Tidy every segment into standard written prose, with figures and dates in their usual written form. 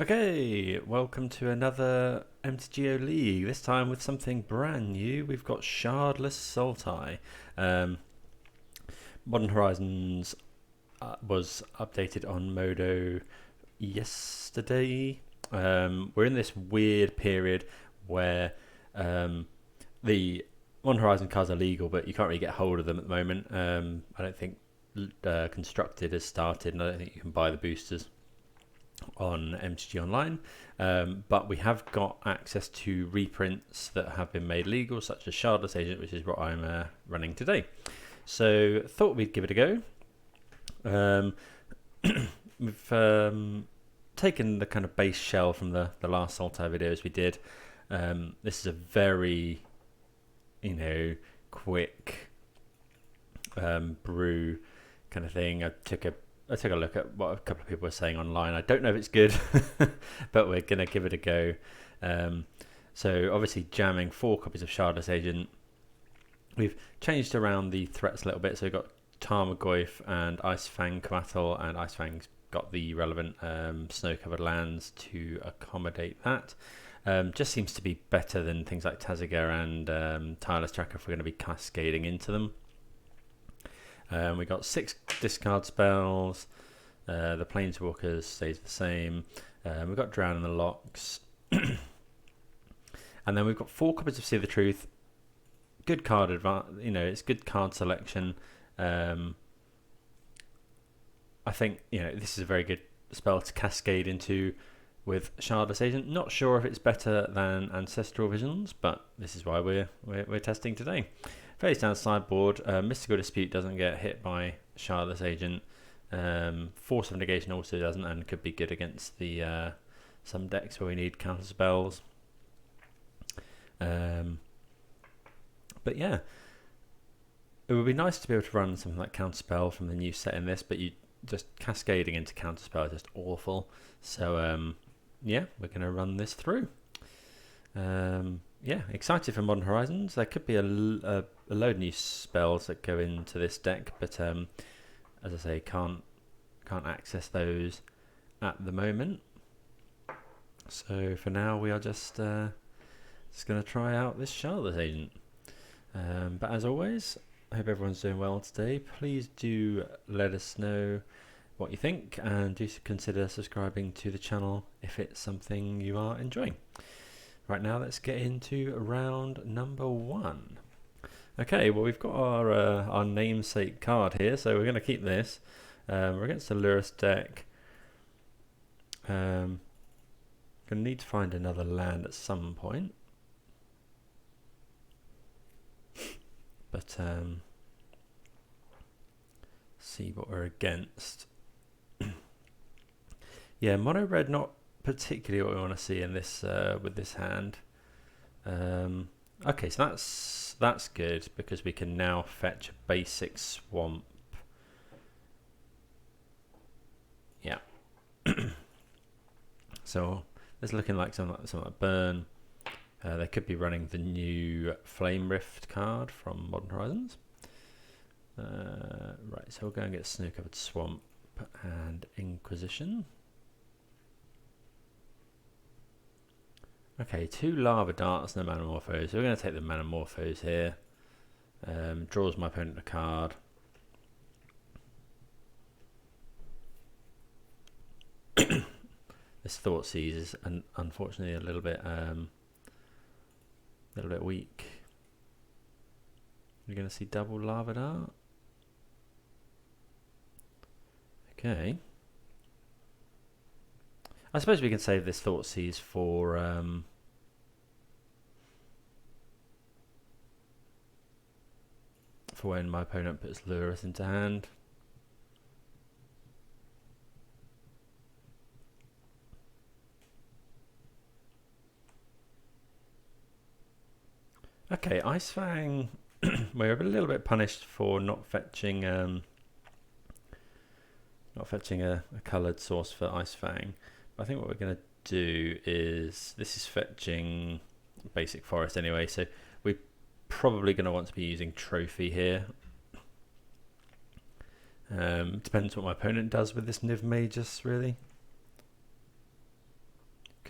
Okay, welcome to another MTGO League, this time with something brand new. We've got Shardless Sultai. Modern Horizons was updated on Modo yesterday. We're in this weird period where the Modern Horizon cards are legal, but you can't really get hold of them at the moment. I don't think Constructed has started, and I don't think you can buy the boosters on MTG Online, but we have got access to reprints that have been made legal, such as Shardless Agent, which is what I'm running today. So thought we'd give it a go. We've taken the kind of base shell from the last Sultai videos we did. This is a very, quick brew kind of thing. I took a look at what a couple of people were saying online. I don't know if it's good, but we're going to give it a go. So obviously jamming 4 copies of Shardless Agent. We've changed around the threats a little bit. So we've got Tarmogoyf and Ice-Fang Coatl, and Ice-Fang's got the relevant snow-covered lands to accommodate that. Just seems to be better than things like Tazagar and Tireless Tracker if we're going to be cascading into them. We got 6 discard spells. The Planeswalkers stays the same. We've got Drown in the Lochs. And then we've got 4 copies of See the Truth. Good card it's good card selection. I think, this is a very good spell to cascade into with Shardless Agent. Not sure if it's better than Ancestral Visions, but this is why we're testing today. Face down sideboard. Mystical Dispute doesn't get hit by Shardless Agent. Force of Negation also doesn't, and could be good against the some decks where we need counter spells. But yeah, it would be nice to be able to run something like counterspell from the new set in this, but you just cascading into counterspell is just awful. So yeah, we're going to run this through. Yeah, excited for Modern Horizons. There could be a load of new spells that go into this deck, but as I say, can't access those at the moment. So for now, we are just going to try out this Shardless Agent. But as always, I hope everyone's doing well today. Please do let us know what you think, and do consider subscribing to the channel if it's something you are enjoying. Right now, let's get into round number 1. Okay, well, we've got our namesake card here, so we're going to keep this. We're against a Lurrus deck. Going to need to find another land at some point. But see what we're against. Yeah, mono red not particularly what we want to see in this with this hand. Okay, so that's good because we can now fetch a basic swamp. Yeah. So it's looking like something like burn. They could be running the new Flame Rift card from Modern Horizons. Right, so we'll go and get Snow-Covered Swamp and Inquisition. Okay, 2 Lava Darts and a Manamorphose. So we're going to take the Manamorphose here. Draws my opponent a card. This Thoughtseize is unfortunately a little bit weak. You're going to see double Lava Dart. Okay. I suppose we can save this Thoughtseize for when my opponent puts Lurrus into hand. Okay, Ice-Fang. We're a little bit punished for not fetching a coloured source for Ice-Fang. But I think what we're going to do is, this is fetching basic forest anyway, so we're probably going to want to be using Trophy here. Depends what my opponent does with this Niv Magus, really.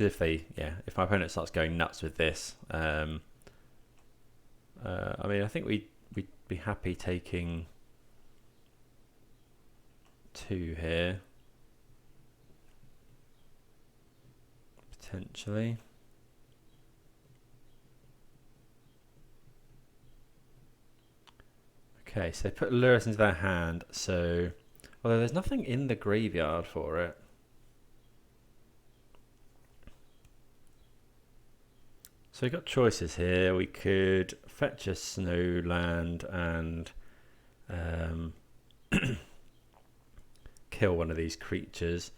Because if my opponent starts going nuts with this, I mean, I think we'd be happy taking 2 here, potentially. Okay, so they put Lurrus into their hand, so although there's nothing in the graveyard for it. So we've got choices here. We could fetch a snow land and kill one of these creatures,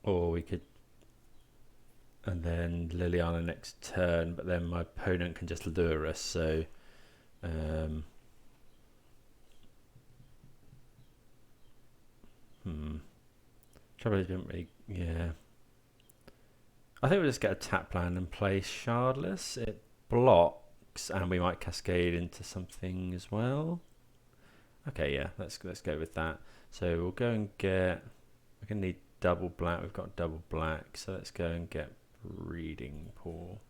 or we could, and then Liliana next turn, but then my opponent can just lure us, so trouble is, we didn't really, I think we'll just get a tap land and play Shardless. It blocks, and we might cascade into something as well. Okay, yeah, let's go with that. So we'll go and get. We're gonna need double black. We've got double black, so let's go and get Breeding Pool.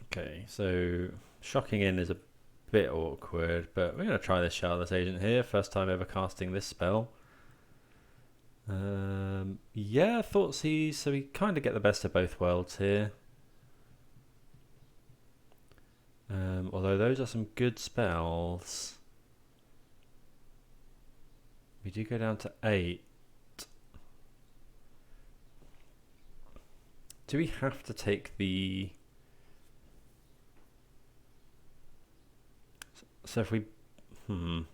Okay, so shocking in is a bit awkward, but we're gonna try this Shardless Agent here. First time ever casting this spell. Yeah, Thoughtseize, so we kind of get the best of both worlds here. Although those are some good spells. We do go down to 8. Do we have to take the... So if we... Do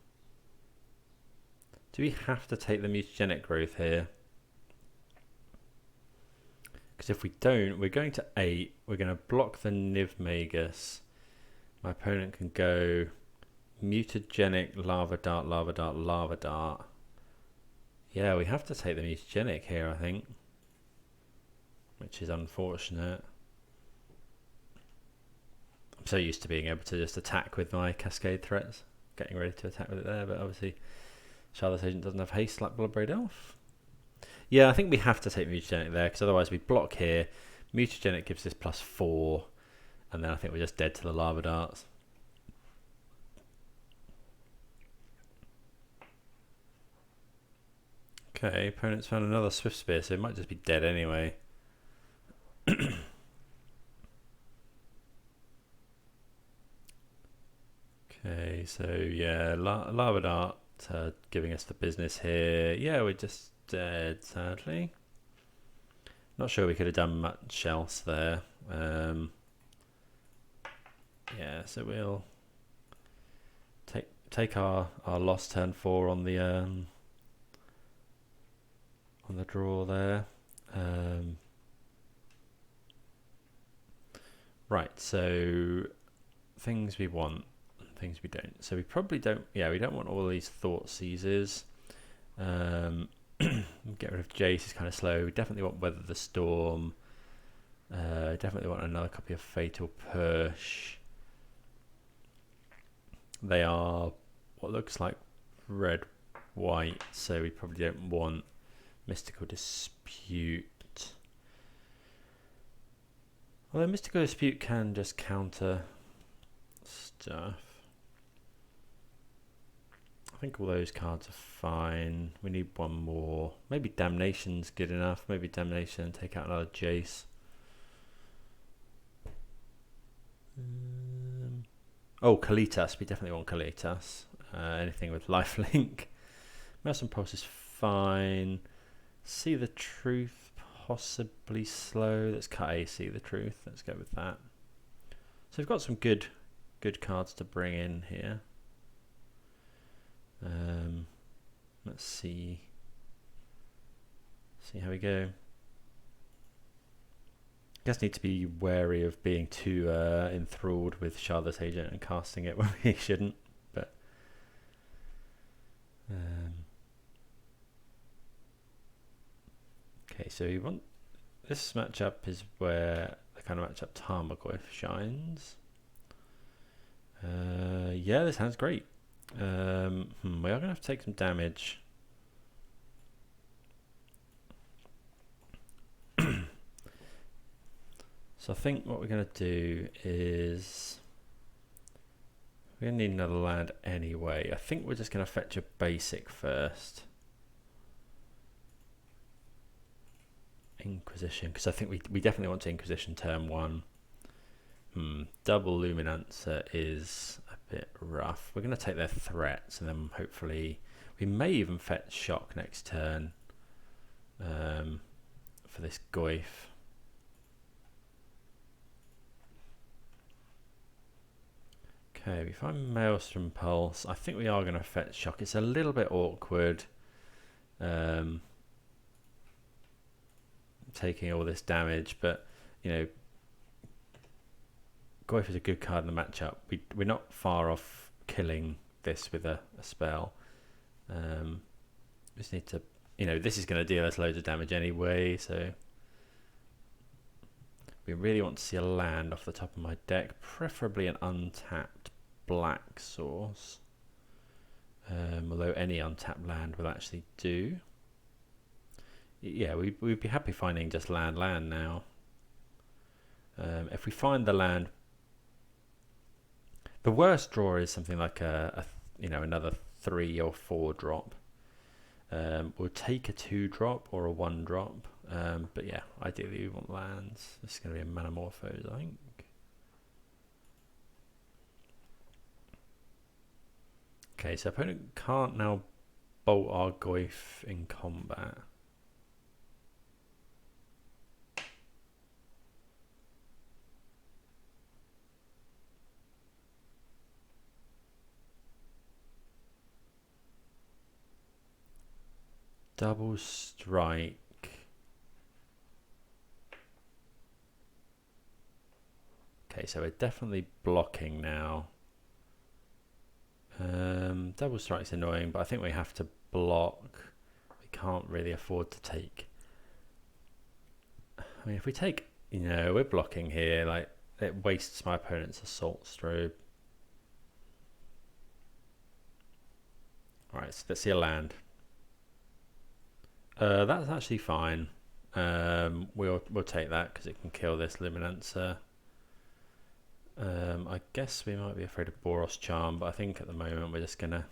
we have to take the mutagenic growth here? Because if we don't, we're going to 8. We're going to block the Niv Magus. My opponent can go mutagenic, lava dart, lava dart, lava dart. Yeah, we have to take the mutagenic here, I think. Which is unfortunate. I'm so used to being able to just attack with my cascade threats. Getting ready to attack with it there, but obviously Shardless Agent doesn't have haste like Bloodbraid Elf. Yeah, I think we have to take mutagenic there, because otherwise we block here. Mutagenic gives us +4, and then I think we're just dead to the lava darts. Okay, opponent's found another Swift Spear, so it might just be dead anyway. Okay, so yeah, lava dart giving us the business here. Yeah, we're just dead, sadly. Not sure we could have done much else there. Yeah, so we'll take our loss turn 4 on the draw there. Right, so things we want, things we don't. So we probably don't. Yeah, we don't want all these Thoughtseizes. Get rid of Jace is kind of slow. We definitely want Weather the Storm. Definitely want another copy of Fatal Push. They are what looks like red-white, so we probably don't want Mystical Dispute. Although Mystical Dispute can just counter stuff. I think all those cards are fine. We need one more. Maybe Damnation's good enough. Maybe Damnation, take out another Jace. Oh, Kalitas. We definitely want Kalitas. Anything with lifelink. Maelstrom Pulse is fine. See the Truth, possibly slow. Let's cut a See the Truth. Let's go with that. So we've got some good cards to bring in here. Let's see how we go. Guess need to be wary of being too enthralled with Shardless Agent and casting it when we shouldn't. But okay, so we want this matchup is where the kind of matchup Tarmogoyf shines. Yeah, this hand's great. We are going to have to take some damage. So I think what we're going to do is we're going to need another land anyway. I think we're just going to fetch a basic first. Inquisition, because I think we definitely want to Inquisition turn 1. Double Luminancer is a bit rough. We're going to take their threats and then hopefully we may even fetch Shock next turn for this Goyf. Okay, we find Maelstrom Pulse. I think we are going to fetch Shock. It's a little bit awkward taking all this damage, but you know, Goyf is a good card in the matchup. We're not far off killing this with a spell. Just need to, you know, this is going to deal us loads of damage anyway, so we really want to see a land off the top of my deck, preferably an untapped black source, although any untapped land will actually do. Yeah, we'd be happy finding just land now. If we find the land, the worst draw is something like another 3 or 4 drop. We'll take a 2 drop or a 1 drop, but yeah, ideally we want lands. This is going to be a Manamorphose, I think. Okay, so opponent can't now bolt our Goyf in combat. Double strike. Okay, so we're definitely blocking now. Double strike's annoying, but I think we have to block. We can't really afford to take. I mean, if we take, you know, we're blocking here, like, it wastes my opponent's Assault Strobe. Alright, so let's see a land. That's actually fine. We'll take that because it can kill this Luminancer. I guess we might be afraid of Boros Charm, but I think at the moment we're just gonna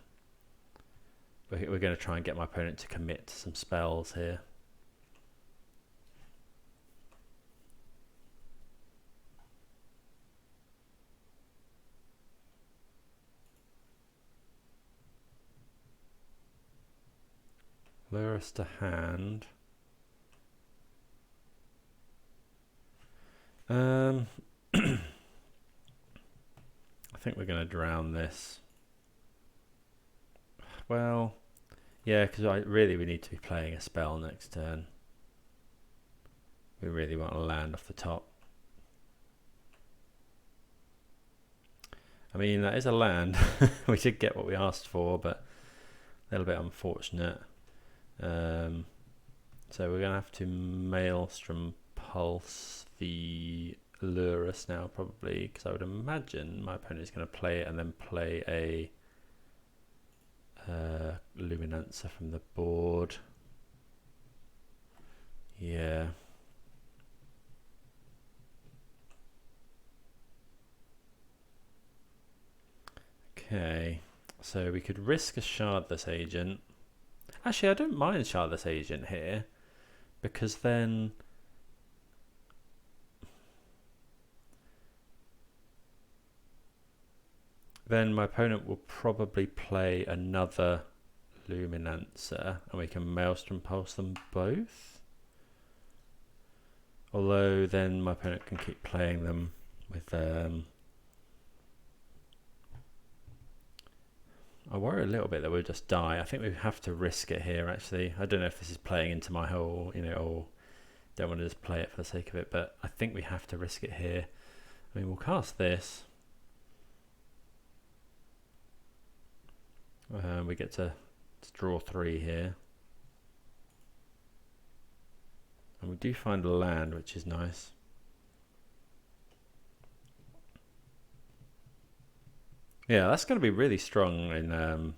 try and get my opponent to commit to some spells here. Lure us to hand. I think we're going to drown this. Well, yeah, because we need to be playing a spell next turn. We really want to land off the top. I mean, that is a land. We did get what we asked for, but a little bit unfortunate. So we're going to have to Maelstrom Pulse the Lurus now, probably, because I would imagine my opponent is going to play it and then play a Luminancer from the board. Yeah. Okay, so we could risk a Shardless Agent. Actually, I don't mind Shardless Agent here, because then my opponent will probably play another Luminancer, and we can Maelstrom Pulse them both. Although then my opponent can keep playing them with I worry a little bit that we'll just die. I think we have to risk it here, actually. I don't know if this is playing into my whole, you know, or don't want to just play it for the sake of it, but I think we have to risk it here. I mean, we'll cast this. We get to draw 3 here. And we do find a land, which is nice. Yeah, that's going to be really strong in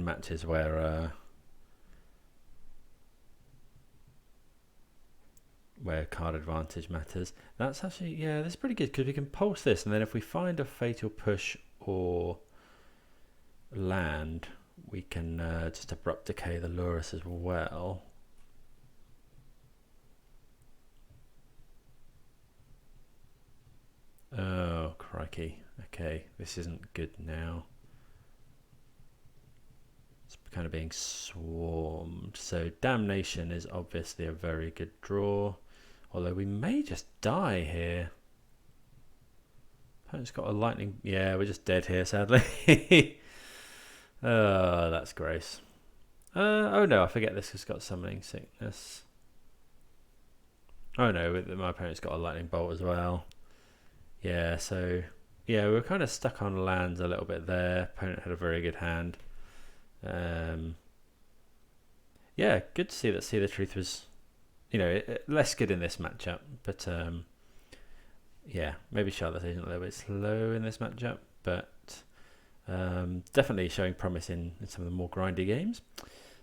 matches where card advantage matters. That's actually, yeah, that's pretty good because we can pulse this, and then if we find a fatal push or land, we can just abrupt decay the Lurus as well. Oh, crikey. Okay, this isn't good now. It's kind of being swarmed. So Damnation is obviously a very good draw. Although we may just die here. Opponent's got a lightning. Yeah, we're just dead here, sadly. Oh, that's gross. Oh no, I forget this has got summoning sickness. Oh no, my opponent's got a lightning bolt as well. Yeah, so yeah, we were kind of stuck on lands a little bit there. Opponent had a very good hand. Yeah, good to see that See the Truth was, less good in this matchup, but yeah, maybe Shardless Agent a little bit slow in this matchup, but definitely showing promise in some of the more grindy games.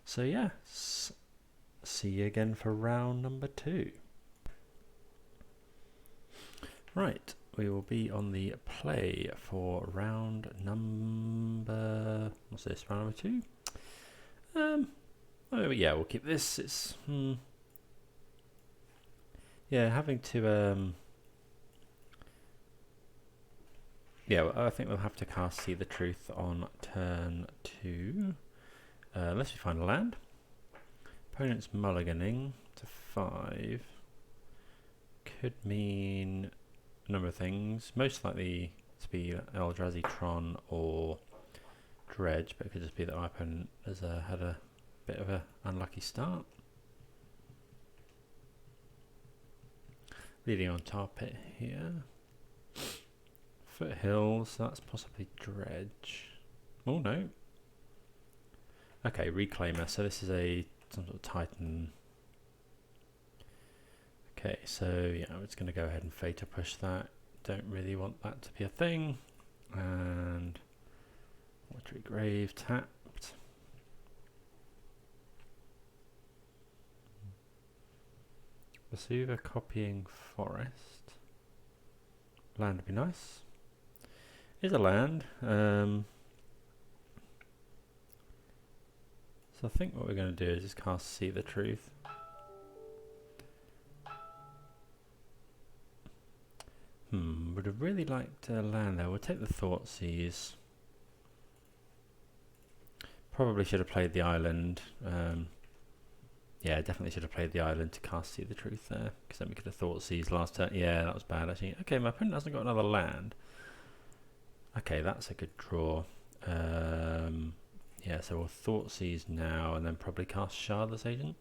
So yeah, see you again for round number 2. Right, we will be on the play for round number, what's this, round number 2? Oh yeah, we'll keep this. It's yeah, having to yeah, I think we'll have to cast See the Truth on turn 2, unless we find a land. Opponent's mulliganing to 5 could mean a number of things. Most likely to be Eldrazi Tron or Dredge, but it could just be that my opponent has had a bit of an unlucky start. Leading on tar pit here. Foothills, that's possibly Dredge. Oh no. Okay, Reclaimer, so this is some sort of Titan. Okay, so yeah, I'm just going to go ahead and Fatal Push that. Don't really want that to be a thing. And Watery Grave tapped. Vesuva copying Forest. Land would be nice. Is a land. So I think what we're going to do is just cast See the Truth. Would have really liked a land there. We'll take the Thoughtseize. Probably should have played the island. Yeah, definitely should have played the island to cast See the Truth there, because then we could have Thoughtseize last turn. Yeah, that was bad actually. Okay, my opponent hasn't got another land. Okay, that's a good draw. Yeah, so we'll Thoughtseize now and then probably cast Shardless Agent.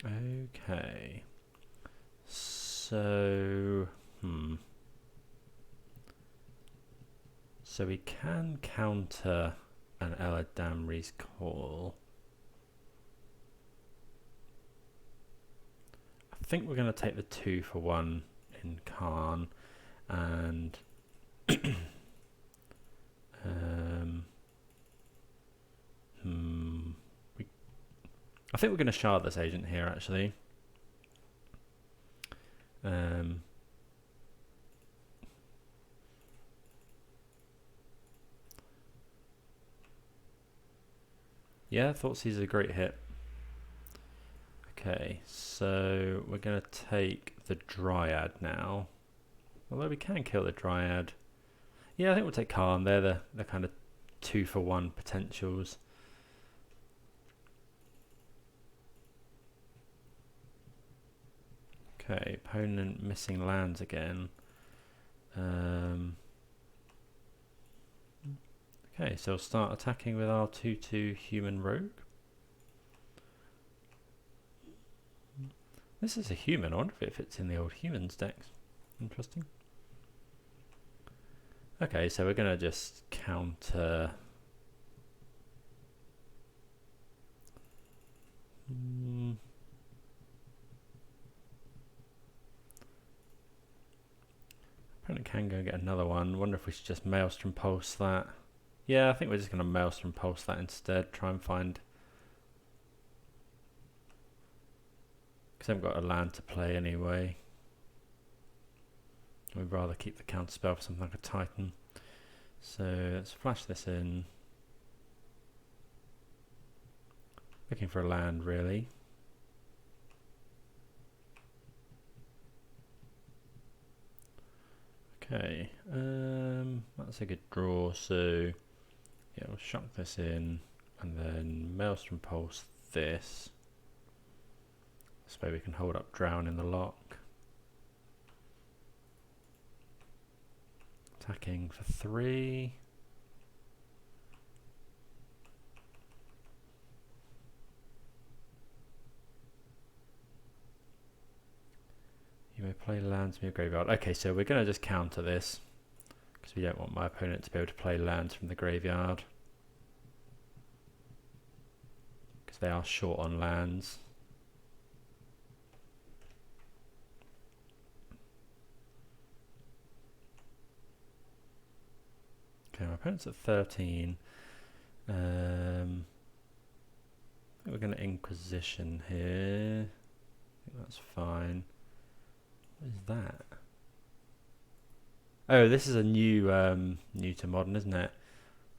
Okay. So, so we can counter an Eladamri's Call. I think we're going to take the 2 for 1 in Karn, and I think we're going to Shardless Agent here actually. Yeah, Thoughtseize is a great hit. Okay, so we're going to take the Dryad now. Although we can kill the Dryad. Yeah, I think we'll take Karn. They're the kind of 2 for 1 potentials. Okay, opponent missing lands again. Okay, so we'll start attacking with our 2/2 human rogue. This is a human. I wonder if it fits in the old humans decks. Interesting. Okay, so we're going to just counter. opponent can go and get another one. Wonder if we should just Maelstrom Pulse that. Yeah, I think we're just going to Maelstrom Pulse that instead. Try and find... because I haven't got a land to play anyway. We'd rather keep the counter spell for something like a Titan. So let's flash this in. Looking for a land, really. Okay, that's a good draw. So yeah, we'll shock this in and then Maelstrom Pulse this. This way we can hold up Drown in the Loch. Attacking for 3. You may play lands from your graveyard. Okay, so we're going to just counter this because we don't want my opponent to be able to play lands from the graveyard because they are short on lands. Okay, my opponent's at 13. I think we're going to Inquisition here. I think that's fine. What is that? Oh, this is a new new to modern, isn't it?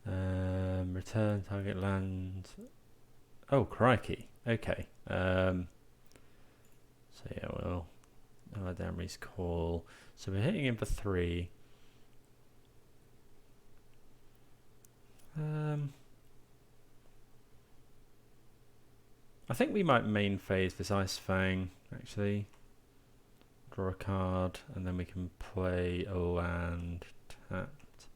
Return target land. Oh, crikey. Okay. So yeah, well, Damnation Call. So we're hitting him for 3. I think we might main phase this Ice-Fang, actually. Draw a card, and then we can play a land tapped.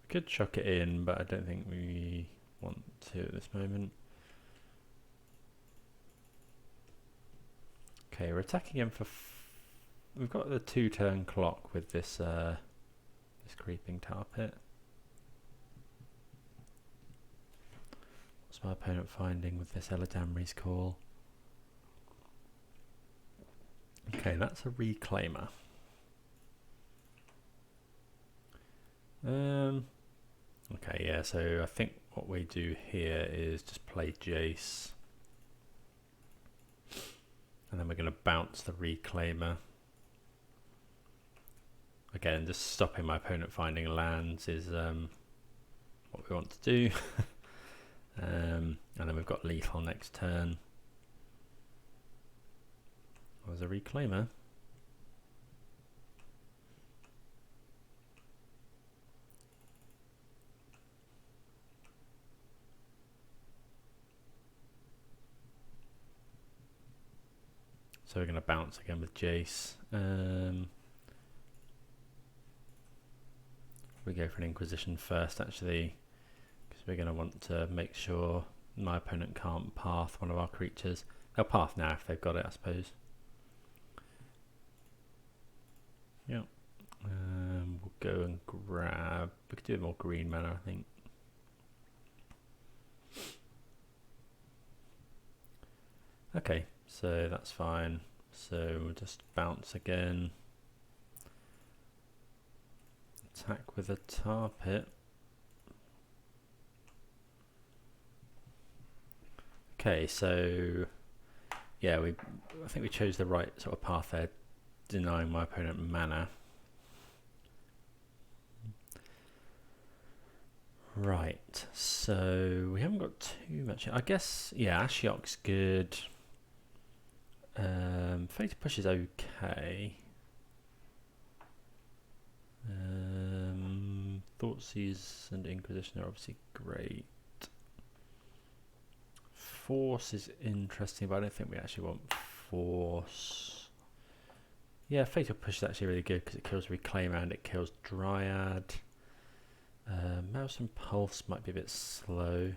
We could chuck it in, but I don't think we want to at this moment. Okay, we're attacking him for... we've got the 2-turn clock with this this creeping tar pit. What's my opponent finding with this Eladamri's Call? Okay, that's a Reclaimer. Okay, yeah, so I think what we do here is just play Jace. And then we're going to bounce the Reclaimer. Again, just stopping my opponent finding lands is what we want to do. And then we've got lethal next turn. There's a Reclaimer. So we're going to bounce again with Jace. We go for an Inquisition first, actually, because we're going to want to make sure my opponent can't path one of our creatures. They'll path now if they've got it, I suppose. Yep. We'll go and grab... we could do more green mana, I think. Okay, so that's fine. So we'll just bounce again. Attack with a tar pit. Okay, so yeah, I think we chose the right sort of path there, denying my opponent mana. Right, so we haven't got too much. I guess, yeah, Ashiok's good. Fated Push is okay. Thoughtseize and Inquisition are obviously great. Force is interesting, but I don't think we actually want Force. Yeah, Fatal Push is actually really good because it kills Reclaimer and it kills Dryad. Maelstrom Pulse might be a bit slow.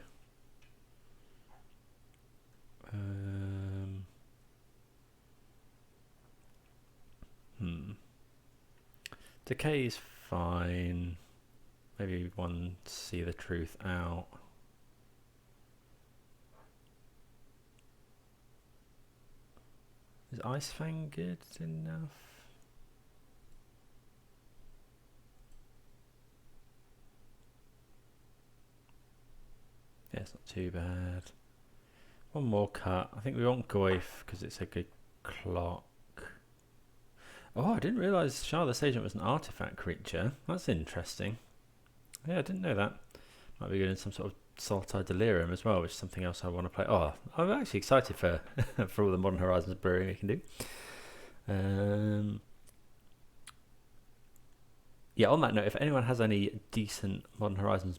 Decay is fine. Maybe one see the truth out. Is Ice-Fang good enough? Yeah, it's not too bad. One more cut. I think we want Goyf because it's a good clock. Oh, I didn't realise Shardless Agent was an artifact creature. That's interesting. Yeah, I didn't know that. Might be good in some sort of Sultai Delirium as well, which is something else I want to play. Oh, I'm actually excited for for all the Modern Horizons brewing we can do. Yeah, on that note, if anyone has any decent Modern Horizons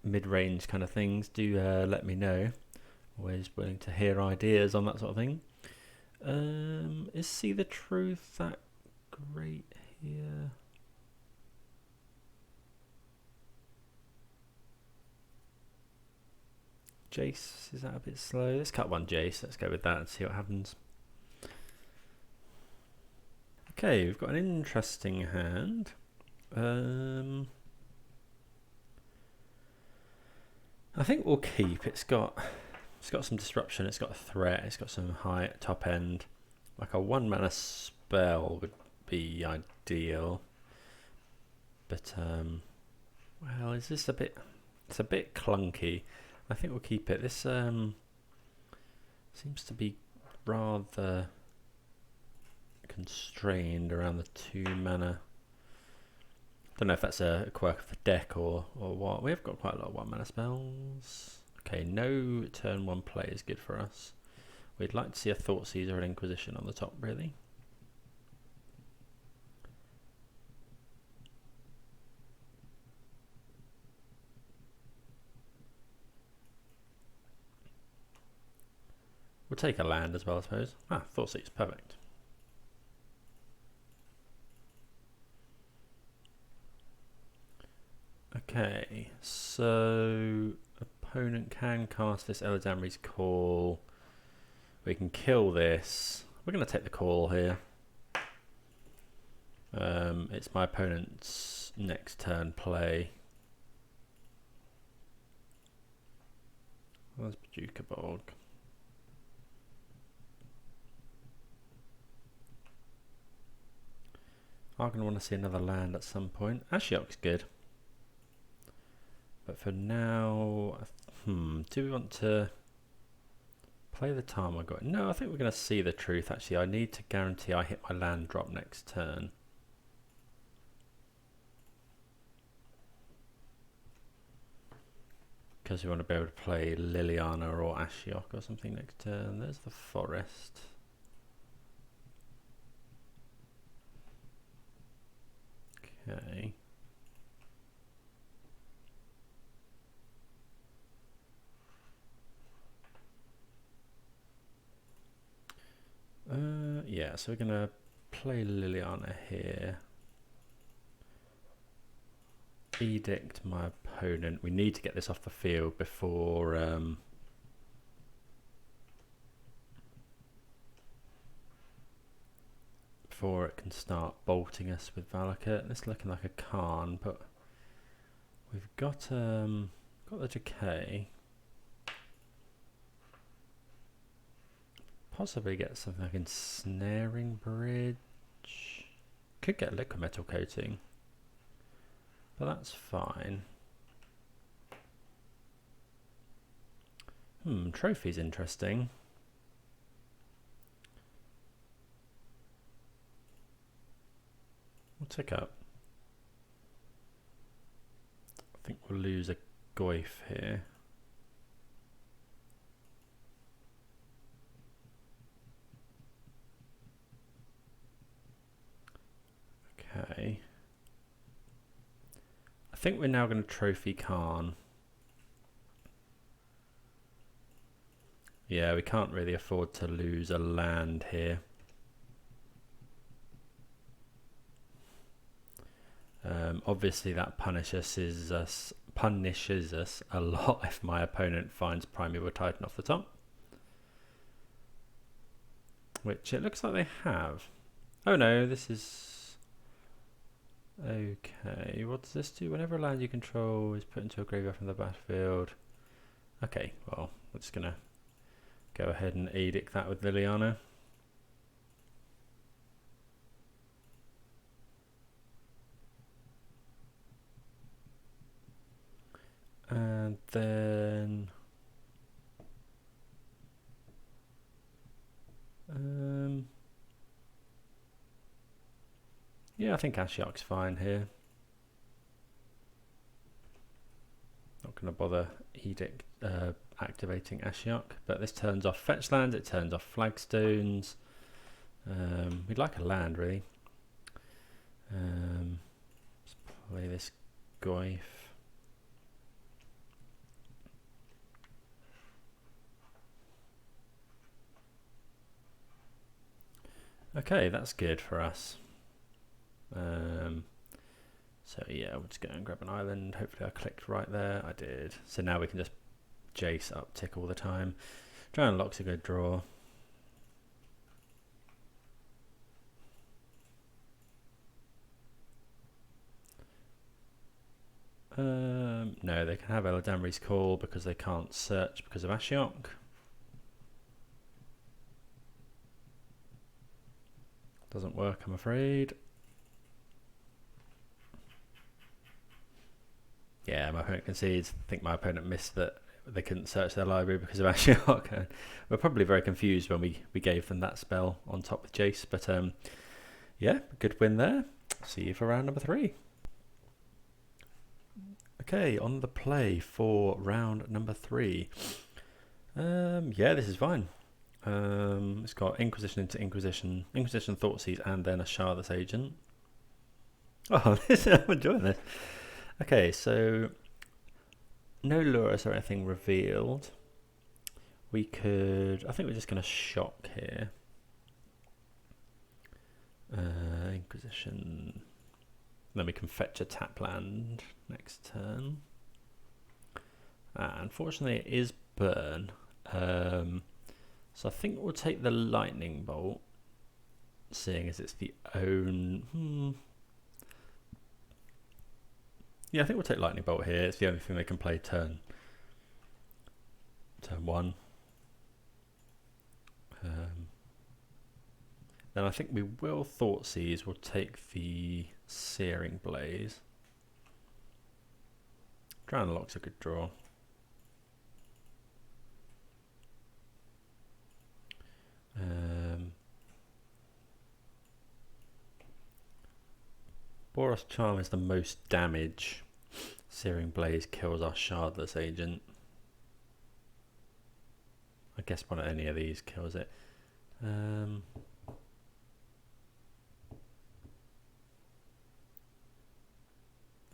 mid-range kind of things, do let me know. Always willing to hear ideas on that sort of thing. Is See the Truth that great here? Jace, is that a bit slow? Let's cut one Jace. Let's go with that and see what happens. Okay, we've got an interesting hand. I think we'll keep. It's got some disruption. It's got a threat. It's got some high top end. Like a 1 mana spell would be ideal. But well, is this a bit? It's a bit clunky. I think we'll keep it. This seems to be rather constrained around the 2 mana. Don't know if that's a quirk of the deck or what. We've got quite a lot of 1 mana spells. Okay, no turn 1 play is good for us. We'd like to see a Thoughtseize or an Inquisition on the top, really. We'll take a land as well, I suppose. Ah, Thoughtseize, perfect. Okay, so opponent can cast this Eladamri's Call. We can kill this. We're going to take the call here. It's my opponent's next turn play. That's Paducah Bog. I'm going to want to see another land at some point. Ashiok's good. But for now, do we want to play the Tarmogoyf? No, I think we're going to See the Truth. Actually, I need to guarantee I hit my land drop next turn. Because we want to be able to play Liliana or Ashiok or something next turn. There's the forest. Okay. Yeah, so we're going to play Liliana here. Edict my opponent. We need to get this off the field before before it can start bolting us with Valakut. It's looking like a Khan, but we've got the Decay. Possibly get something like Ensnaring Bridge. Could get Liquid Metal Coating, but that's fine. Trophy's interesting. We'll tick up. I think we'll lose a Goyf here. Okay. I think we're now going to Trophy Khan. Yeah, we can't really afford to lose a land here. Obviously that punishes us a lot if my opponent finds Primeval Titan off the top. Which it looks like they have. Oh no, this is... Okay, what does this do? Whenever a land you control is put into a graveyard from the battlefield. Okay, well, we're just going to go ahead and edict that with Liliana. And then yeah, I think Ashiok's fine here. Not going to bother activating Ashiok, but this turns off fetch lands, it turns off flagstones. We'd like a land, really. Let's play this Goyf. Okay, that's good for us. So yeah, we'll just go and grab an island. Hopefully I clicked right there. I did. So now we can just Jace uptick all the time. Loch's a good draw. No, they can have Eladamri's Call because they can't search because of Ashiok. Doesn't work, I'm afraid. Yeah, my opponent concedes. I think my opponent missed that they couldn't search their library because of Ashiok. We're probably very confused when we gave them that spell on top with Jace. But yeah, good win there. See you for round number 3. Okay, on the play for round number 3. Yeah, this is fine. It's got Inquisition into Inquisition, Thoughtseize, and then a Shardless Agent. Oh, I'm enjoying this. Okay, so no lures or anything revealed. We could, I think we're just going to shock here. Inquisition. Then we can fetch a tap land next turn. Unfortunately, it is burn. So I think we'll take the lightning bolt, seeing as it's the own. Yeah, I think we'll take lightning bolt here. It's the only thing they can play turn 1. Then I think we will Thoughtseize. We'll take the Searing Blaze. Loch's a good draw. Boros Charm is the most damage. Searing Blaze kills our Shardless Agent. I guess one of any of these kills it.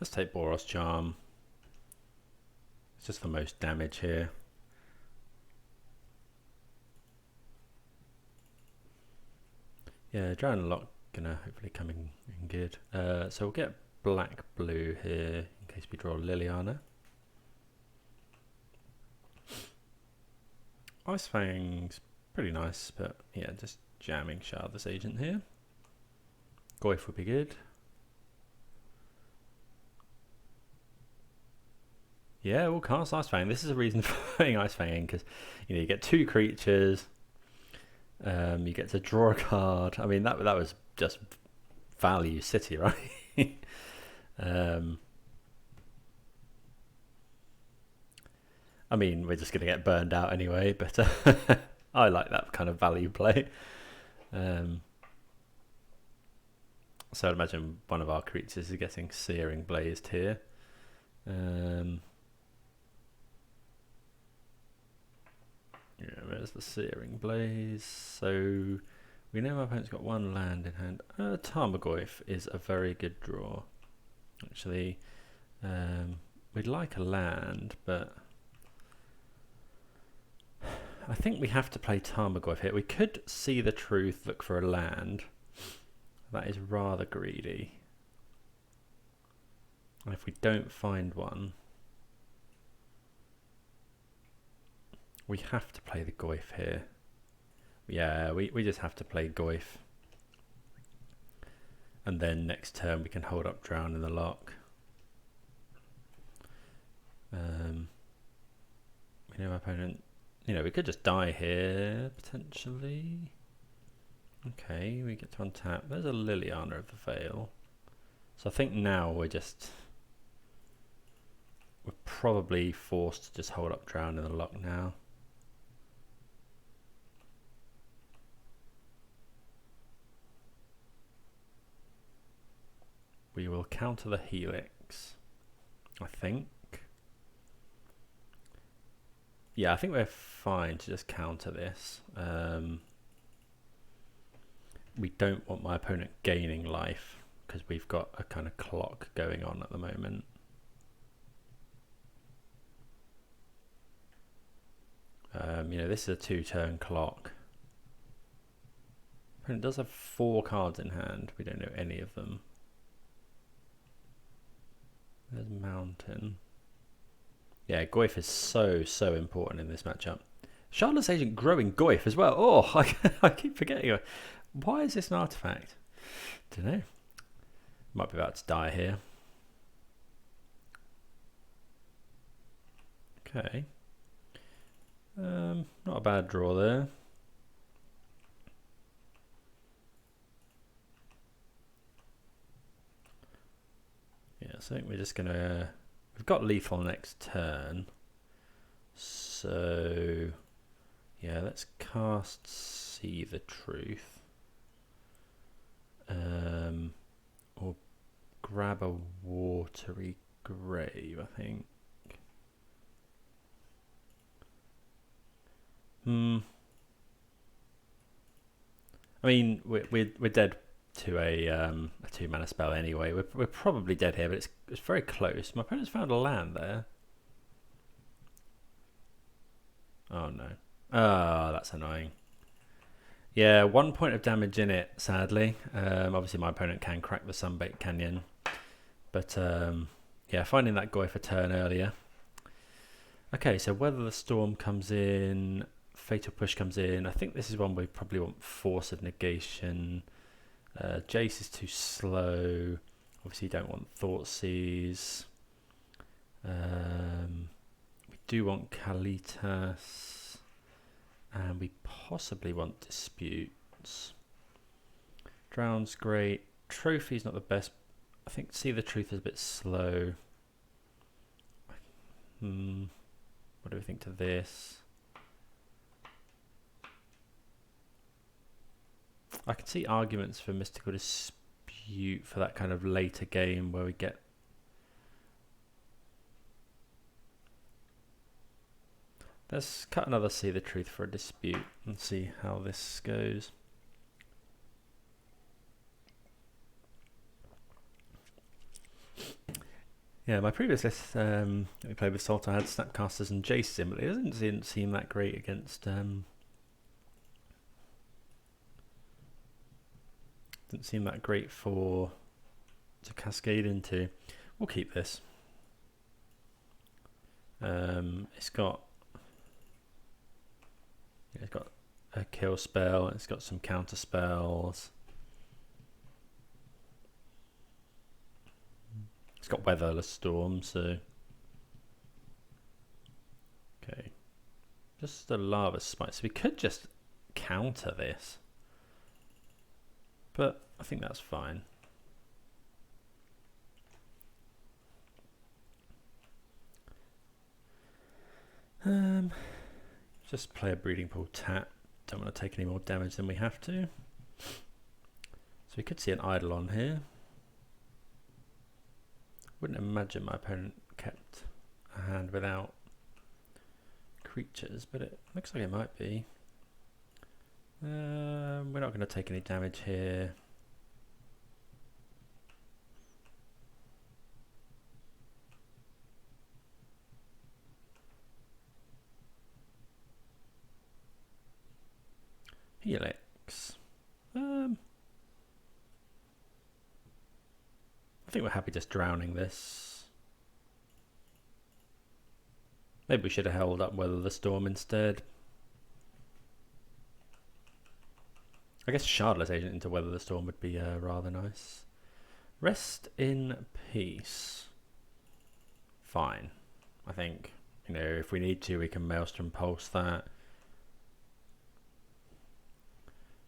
Let's take Boros Charm. It's just the most damage here. Yeah, Loch gonna hopefully come in good. So we'll get black blue here in case we draw Liliana. Ice-Fang's pretty nice, but yeah, just jamming Shardless Agent here. Goyf would be good. Yeah, we'll cast Ice-Fang. This is a reason for putting Ice-Fang in, because you get 2 creatures. You get to draw a card. I mean, that was just value city, right? I mean, we're just going to get burned out anyway, but I like that kind of value play. So I'd imagine one of our creatures is getting Searing Blazed here. Yeah, where's the Searing Blaze? So we know my opponent's got 1 land in hand. Tarmogoyf is a very good draw. Actually, we'd like a land, but I think we have to play Tarmogoyf here. We could see the truth, look for a land. That is rather greedy. And if we don't find one, we have to play the Goyf here. Yeah, we just have to play Goyf. And then next turn we can hold up Drown in the Loch. We know my opponent, we could just die here, potentially. Okay, we get to untap. There's a Liliana of the Veil. So I think now we're just we're probably forced to just hold up Drown in the Loch now. We will counter the Helix, I think. Yeah, I think we're fine to just counter this. We don't want my opponent gaining life because we've got a kind of clock going on at the moment. You know, this is a 2-turn clock. Opponent does have 4 cards in hand. We don't know any of them. There's Mountain. Yeah, Goyf is so important in this matchup. Shardless Agent growing Goyf as well. Oh, I keep forgetting. Why is this an artifact? Don't know. Might be about to die here. Okay. Not a bad draw there. Yeah, so I think we're just gonna. We've got lethal next turn, so yeah, let's cast See the Truth, or grab a Watery Grave, I think. I mean, we're dead to a 2-mana spell anyway. We're probably dead here, but it's very close. My opponent's found a land there. Oh no! Oh, that's annoying. Yeah, 1 point of damage in it, sadly. Obviously, my opponent can crack the Sunbaked Canyon, but yeah, finding that Goyf a turn earlier. Okay, so whether the Storm comes in, Fatal Push comes in. I think this is one we probably want Force of Negation. Jace is too slow. Obviously, you don't want Thoughtseize. We do want Kalitas. And we possibly want Disputes. Drown's great. Trophy's not the best. I think See the Truth is a bit slow. What do we think to this? I can see arguments for Mystical Dispute for that kind of later game where we get... Let's cut another See the Truth for a Dispute and see how this goes. Yeah, my previous list that we played with Sultai had Snapcasters and Jace in, but it didn't seem that great against... didn't seem that great to cascade into. We'll keep this. It's got a kill spell. It's got some counter spells. It's got Weatherless Storm, so okay. Just a Lava Smite. So we could just counter this, but I think that's fine. Just play a Breeding Pool tap. Don't want to take any more damage than we have to. So we could see an Eidolon here. Wouldn't imagine my opponent kept a hand without creatures, but it looks like it might be. We're not going to take any damage here. Helix. I think we're happy just drowning this. Maybe we should have held up Weather the Storm instead. I guess Shardless Agent into Weather the Storm would be rather nice. Rest in Peace. Fine. I think, you know, if we need to, we can Maelstrom Pulse that.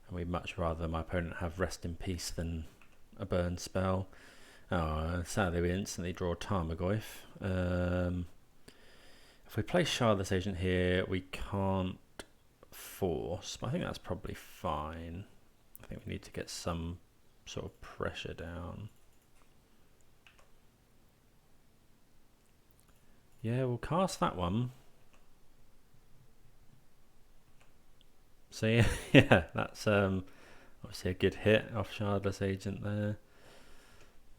And we'd much rather my opponent have Rest in Peace than a burn spell. Oh, sadly we instantly draw Tarmogoyf. If we play Shardless Agent here, we can't force, but I think that's probably fine. I think we need to get some sort of pressure down. Yeah, we'll cast that one. So yeah, yeah, that's obviously a good hit off Shardless Agent there.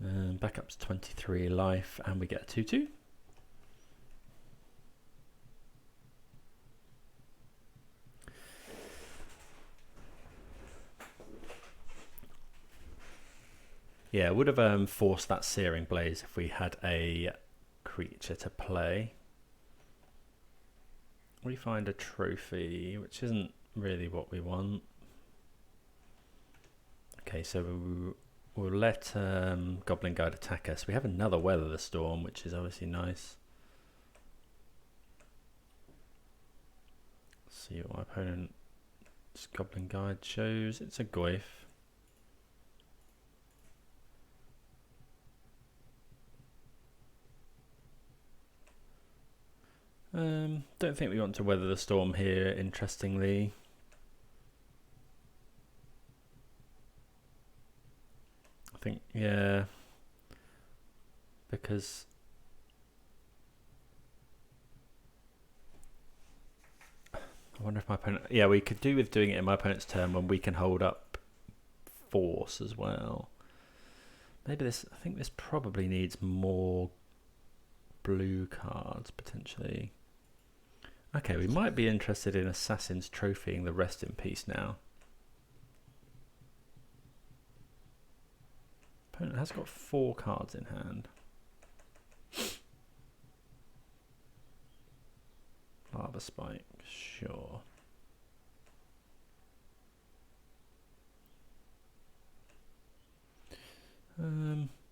Back up to 23 life, and we get a 2/2. Yeah, would have forced that Searing Blaze if we had a creature to play. We find a trophy, which isn't really what we want. Okay, so we'll let Goblin Guide attack us. We have another Weather the Storm, which is obviously nice. Let's see what my opponent's Goblin Guide shows. It's a Goyf. Don't think we want to Weather the Storm here, interestingly. I think, yeah, because I wonder if my opponent, yeah, we could do with doing it in my opponent's turn when we can hold up Force as well. Maybe this, I think this probably needs more blue cards potentially. Okay, we might be interested in Assassin's trophying the Rest in Peace now. Opponent has got 4 cards in hand. Lava Spike, sure.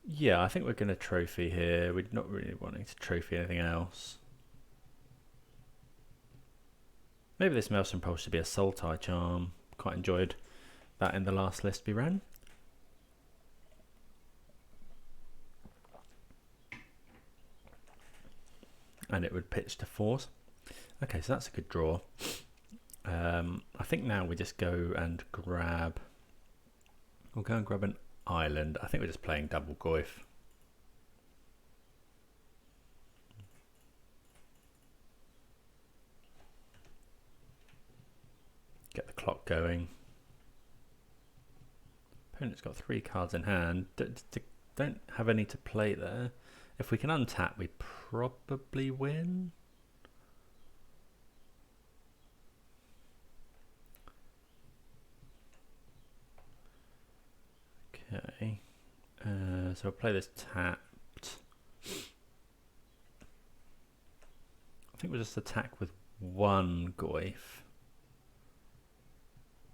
Yeah, I think we're going to trophy here. We're not really wanting to trophy anything else. Maybe this Maelstrom Pulse should be a Sultai charm. Quite enjoyed that in the last list we ran. And it would pitch to Force. Okay, so that's a good draw. I think now we just go and grab... We'll go and grab an island. I think we're just playing double Goyf. Get the clock going. Opponent's got 3 cards in hand. Don't have any to play there. If we can untap, we probably win. Okay. So I'll play this tapped. I think we'll just attack with 1 Goyf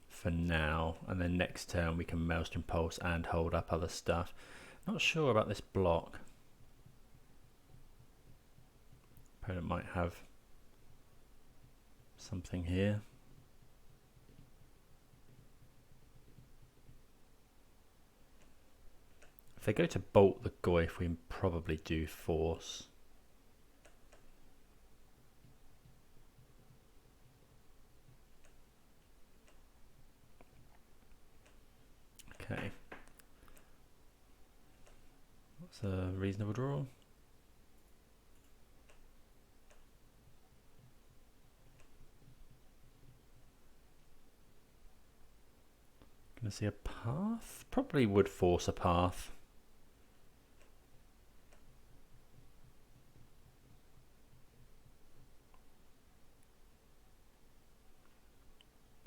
for now, and then next turn we can Maelstrom Pulse and hold up other stuff. Not sure about this block. Opponent might have something here. If they go to bolt the Goyf, we probably do Force. Okay. That's a reasonable draw. Gonna see a path? Probably would force a path.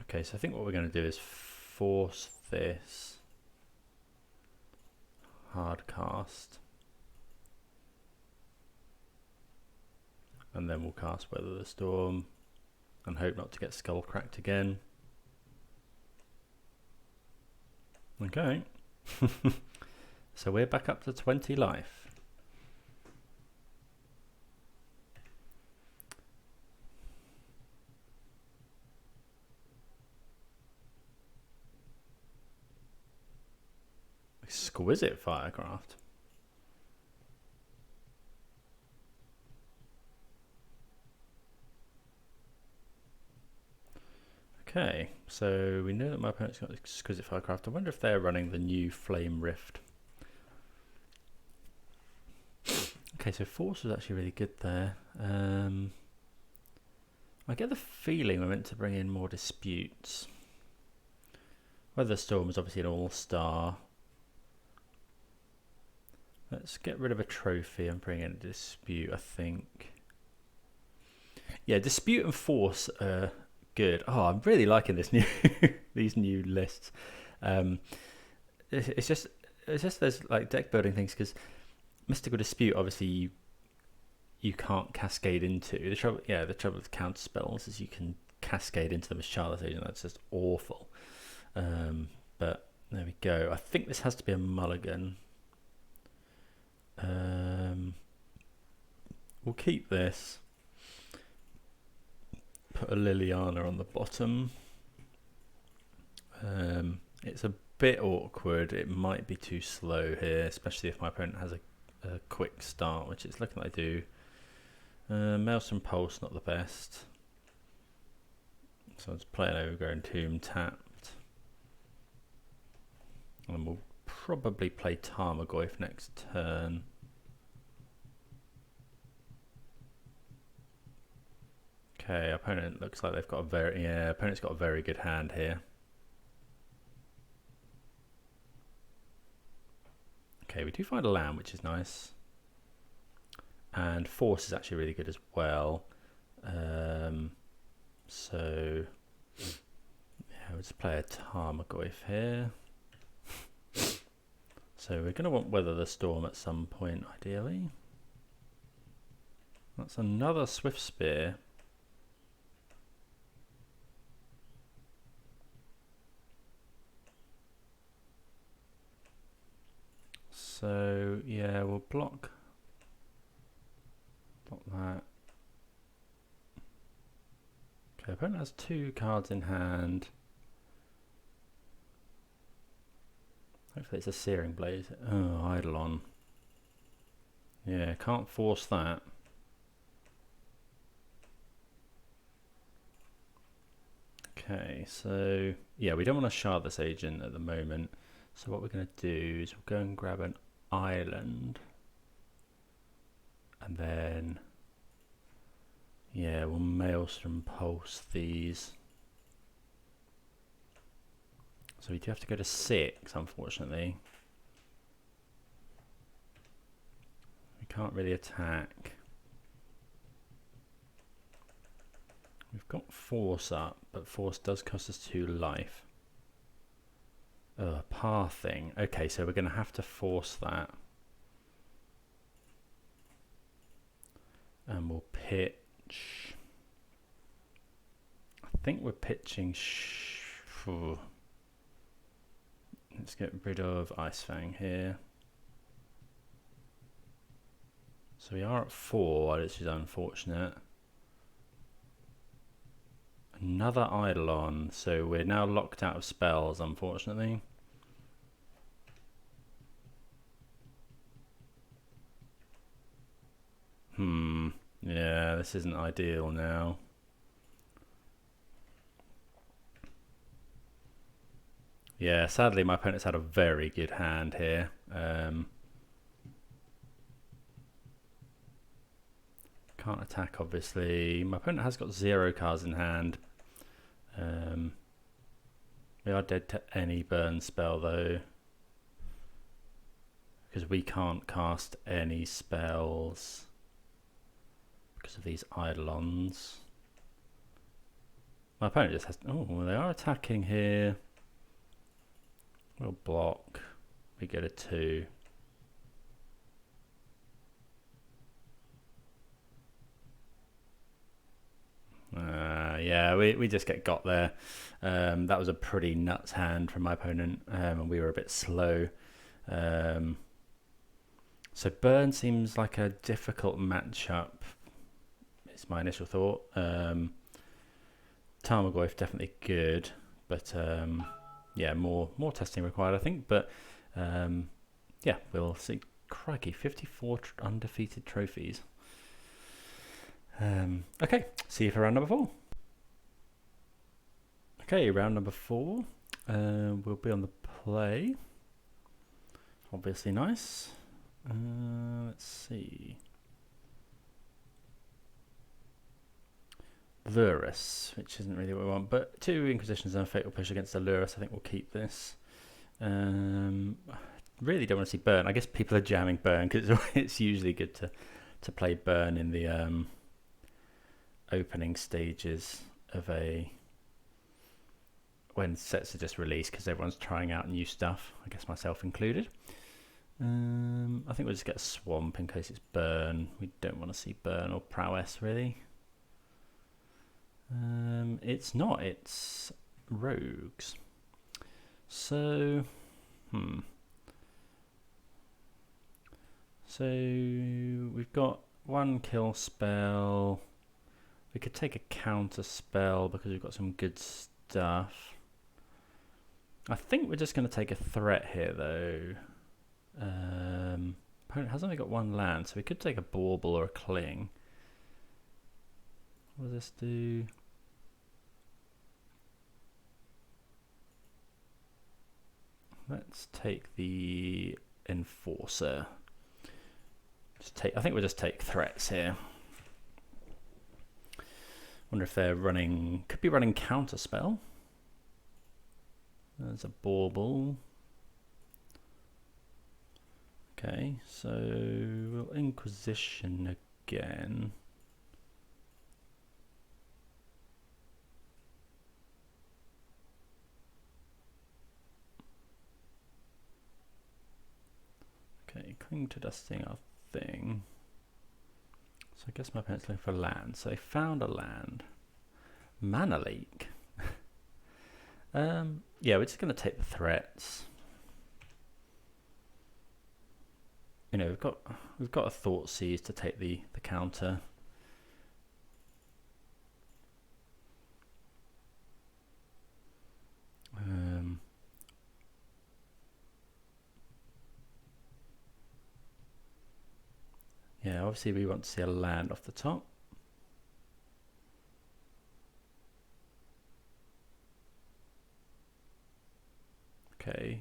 Okay, so I think what we're going to do is force this hard cast, and then we'll cast Weather the Storm and hope not to get skull cracked again. Okay. So we're back up to 20 life. Exquisite Firecraft. Okay, so we know that my opponent's got Exquisite Firecraft. I wonder if they're running the new Flame Rift. Okay, so Force was actually really good there. I get the feeling we're meant to bring in more disputes. Weatherstorm is obviously an all-star. Let's get rid of a trophy and bring in a dispute, I think. Yeah, dispute and force are good. Oh, I'm really liking this new these new lists. It's just there's like deck building things, because Mystical Dispute obviously you can't cascade into. The trouble with counter spells is you can cascade into them as Shardless Agent. That's just awful. But there we go. I think this has to be a mulligan. We'll keep this. Put a Liliana on the bottom. It's a bit awkward. It might be too slow here, especially if my opponent has a quick start, which it's looking like I do. Maelstrom Pulse, not the best. So let's play an Overgrown Tomb tapped. And we'll probably play Tarmogoyf next turn. Okay, opponent looks like they've got opponent's got a very good hand here. Okay, we do find a land, which is nice. And Force is actually really good as well. So yeah, we'll just play a Tarmogoyf here. So we're going to want Weather the Storm at some point, ideally. That's another Swift Spear. So yeah, we'll block that. Okay, opponent has 2 cards in hand. Hopefully it's a Searing Blaze. Oh, Eidolon. Yeah, can't force that. Okay, so yeah, we don't want to Shardless Agent at the moment. So what we're going to do is we'll go and grab an island. And then, yeah, we'll Maelstrom Pulse these. So we do have to go to 6, unfortunately. We can't really attack. We've got Force up, but Force does cost us 2 life. Pathing. Okay, so we're going to have to force that. And we'll pitch. I think we're pitching. Let's get rid of Ice-Fang here. So we are at 4, which is unfortunate. Another Eidolon, so we're now locked out of spells, unfortunately. Yeah, this isn't ideal now. Yeah, sadly my opponent's had a very good hand here. Can't attack, obviously. My opponent has got 0 cards in hand. We are dead to any burn spell, though, because we can't cast any spells because of these Eidolons. My opponent just has... Oh, well, they are attacking here. We'll block. We get a 2. Yeah, we just got there. That was a pretty nuts hand from my opponent, and we were a bit slow. So burn seems like a difficult matchup. It's my initial thought. Tarmogoyf definitely good, but yeah, more testing required, I think. But yeah, we'll see. Crikey, 54 undefeated trophies. Okay, see you for round number 4. Okay, round number 4. We'll be on the play. Obviously nice. Let's see. Lurus, which isn't really what we want, but 2 Inquisitions and a Fatal Push against the Lurus. I think we'll keep this. Really don't want to see Burn. I guess people are jamming Burn because it's usually good to play Burn in the opening stages of when sets are just released, because everyone's trying out new stuff, I guess myself included. I think we'll just get a Swamp in case it's Burn. We don't want to see Burn or Prowess really. It's not, it's Rogues. So, So we've got 1 kill spell. We could take a counter spell because we've got some good stuff. I think we're just going to take a threat here though. Opponent has only got 1 land, so we could take a Bauble or a Cling. What does this do? Let's take the Enforcer. I think we'll just take threats here. Wonder if they're running, could be running counter spell. There's a Bauble. Okay, so we'll Inquisition again. Okay, Cling to Dusting our thing. So I guess my opponent's looking for land. So they found a land. Mana Leak. Yeah, we're just going to take the threats. You know, we've got a Thoughtseize to take the counter. Yeah, obviously we want to see a land off the top. Okay.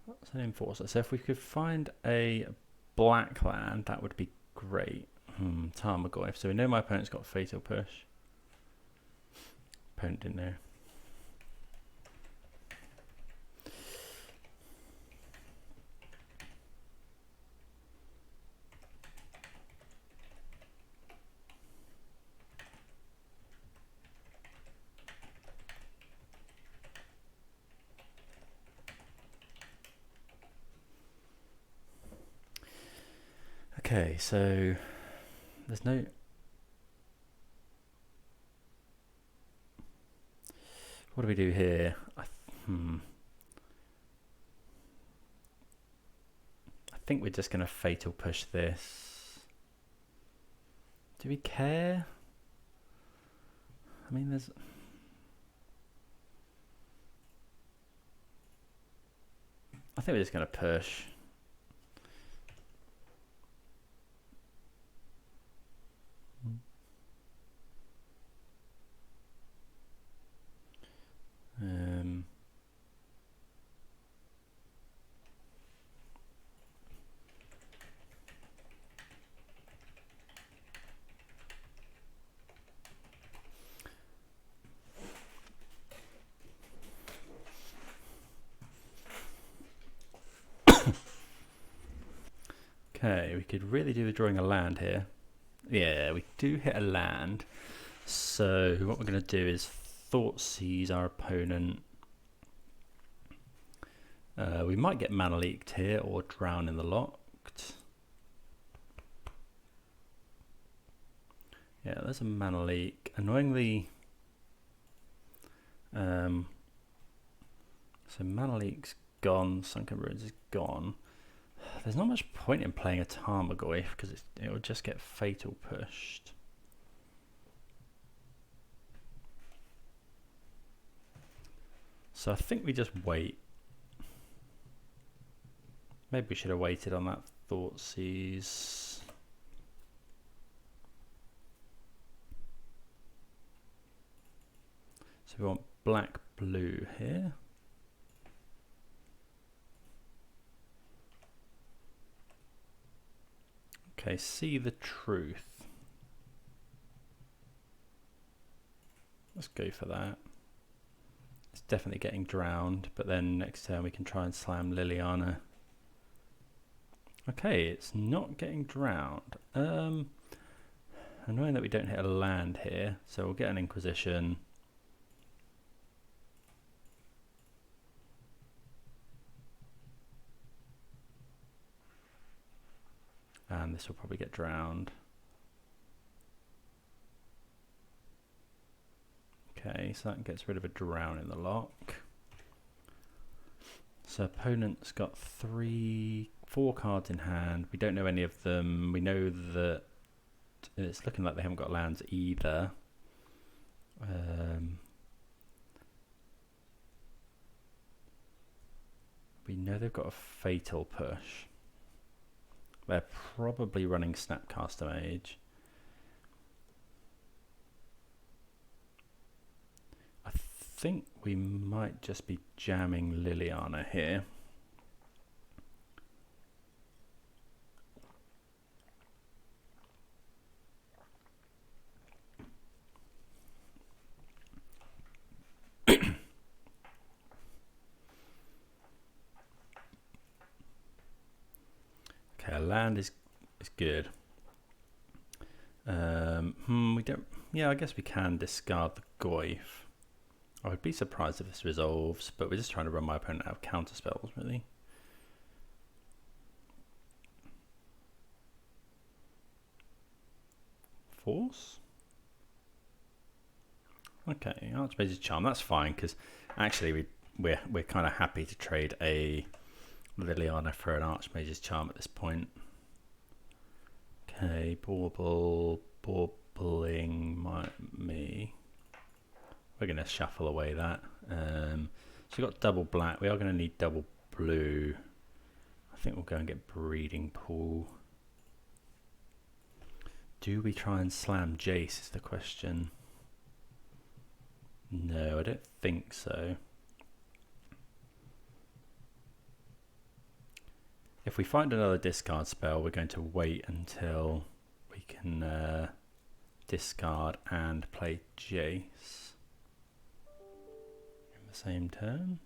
That's an Enforcer. So if we could find a black land, that would be great. Tarmogoyf. So we know my opponent's got Fatal Push. Opponent didn't know. Okay, so there's no... What do we do here? I think we're just going to Fatal Push this. Do we care? I mean, there's... I think we're just going to push. Okay, we could really do with drawing a land here. Yeah, we do hit a land. So what we're going to do is Thoughtseize our opponent. We might get Mana Leaked here or Drown in the Locked. Yeah, there's a Mana Leak. Annoyingly, so Mana Leak's gone, Sunken Ruins is gone. There's not much point in playing a Tarmogoyf because it will just get Fatal Pushed. So I think we just wait. Maybe we should have waited on that Thoughtseize. So we want black blue here. Okay, see the truth. Let's go for that. It's definitely getting drowned, but then next turn we can try and slam Liliana. Okay, it's not getting drowned. Annoying that we don't hit a land here, so we'll get an Inquisition. And this will probably get drowned. Okay, so that gets rid of a drown in the Loch. So opponent's got 4 cards in hand. We don't know any of them. We know that it's looking like they haven't got lands either. We know they've got a Fatal Push. They're probably running Snapcaster Mage. I think we might just be jamming Liliana here. Okay, land is good. We don't. Yeah, I guess we can discard the Goyf. I would be surprised if this resolves, but we're just trying to run my opponent out of counter spells, really. Force. Okay, Archmage's Charm. That's fine because actually we're kind of happy to trade a Liliana for an Archmage's Charm at this point. Okay, burbling me. We're going to shuffle away that. So we've got double black. We are going to need double blue. I think we'll go and get Breeding Pool. Do we try and slam Jace is the question. No, I don't think so. If we find another discard spell, we're going to wait until we can discard and play Jace in the same turn.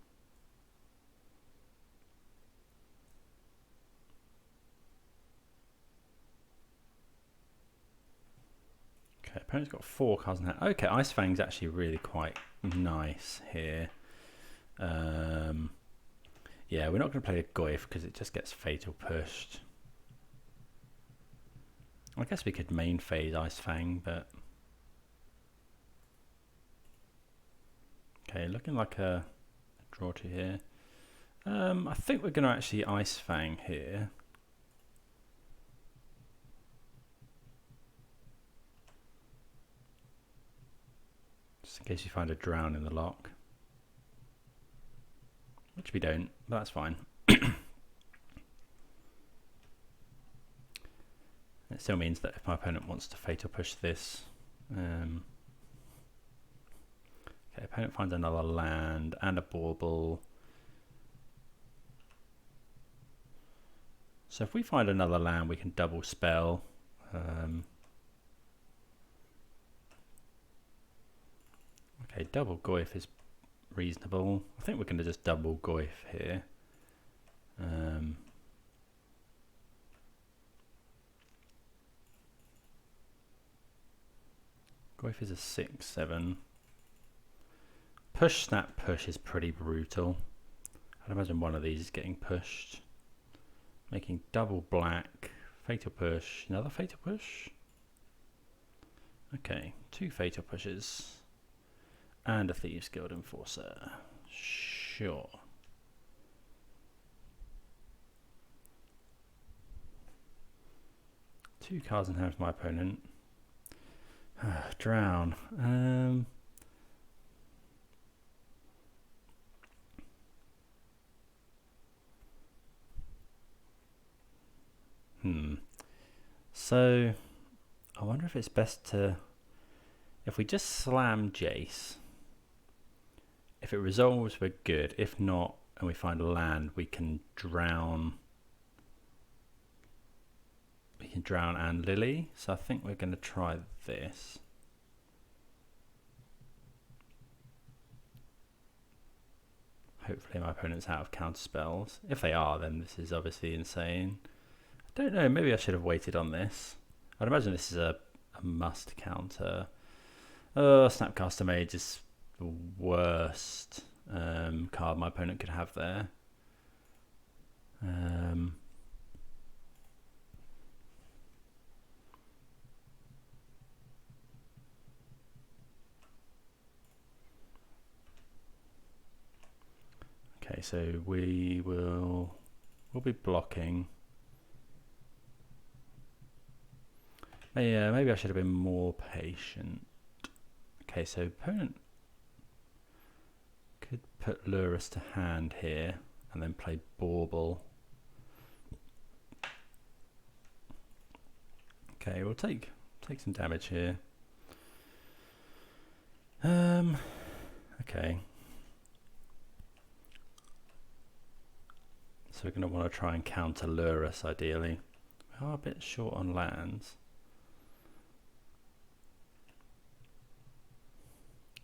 Okay, opponent's got 4 cards in hand. Okay, Ice-Fang's actually really quite nice here. Yeah, we're not going to play a Goyf because it just gets Fatal Pushed. I guess we could main phase Ice-Fang, but... Okay, looking like a draw to here. I think we're going to actually Ice-Fang here. Just in case you find a drown in the Loch. Which we don't, but that's fine. It still means that if my opponent wants to Fatal Push this... okay, opponent finds another land and a bauble. So if we find another land, we can double spell. Okay, double Goyf is reasonable. I think we're going to just double Goyf here. Goyf is a 6/7. Push, snap, push is pretty brutal. I'd imagine one of these is getting pushed. Making double black. Fatal push. Another fatal push. Okay, 2 fatal pushes. And a Thieves Guild Enforcer. Sure. Two cards in hand for my opponent. Drown. So, I wonder if it's best to... If we just slam Jace... If it resolves, we're good. If not, and we find a land, we can drown. We can drown and Lily. So I think we're going to try this. Hopefully my opponent's out of counter spells. If they are, then this is obviously insane. I don't know, maybe I should have waited on this. I'd imagine this is a must counter. Oh, Snapcaster Mage is the worst card my opponent could have there. Okay, so we'll be blocking. Yeah, maybe I should have been more patient. Okay, so opponent could put Lurus to hand here and then play Bauble. Okay, we'll take some damage here. Okay. So we're going to want to try and counter Lurus ideally. We are a bit short on lands.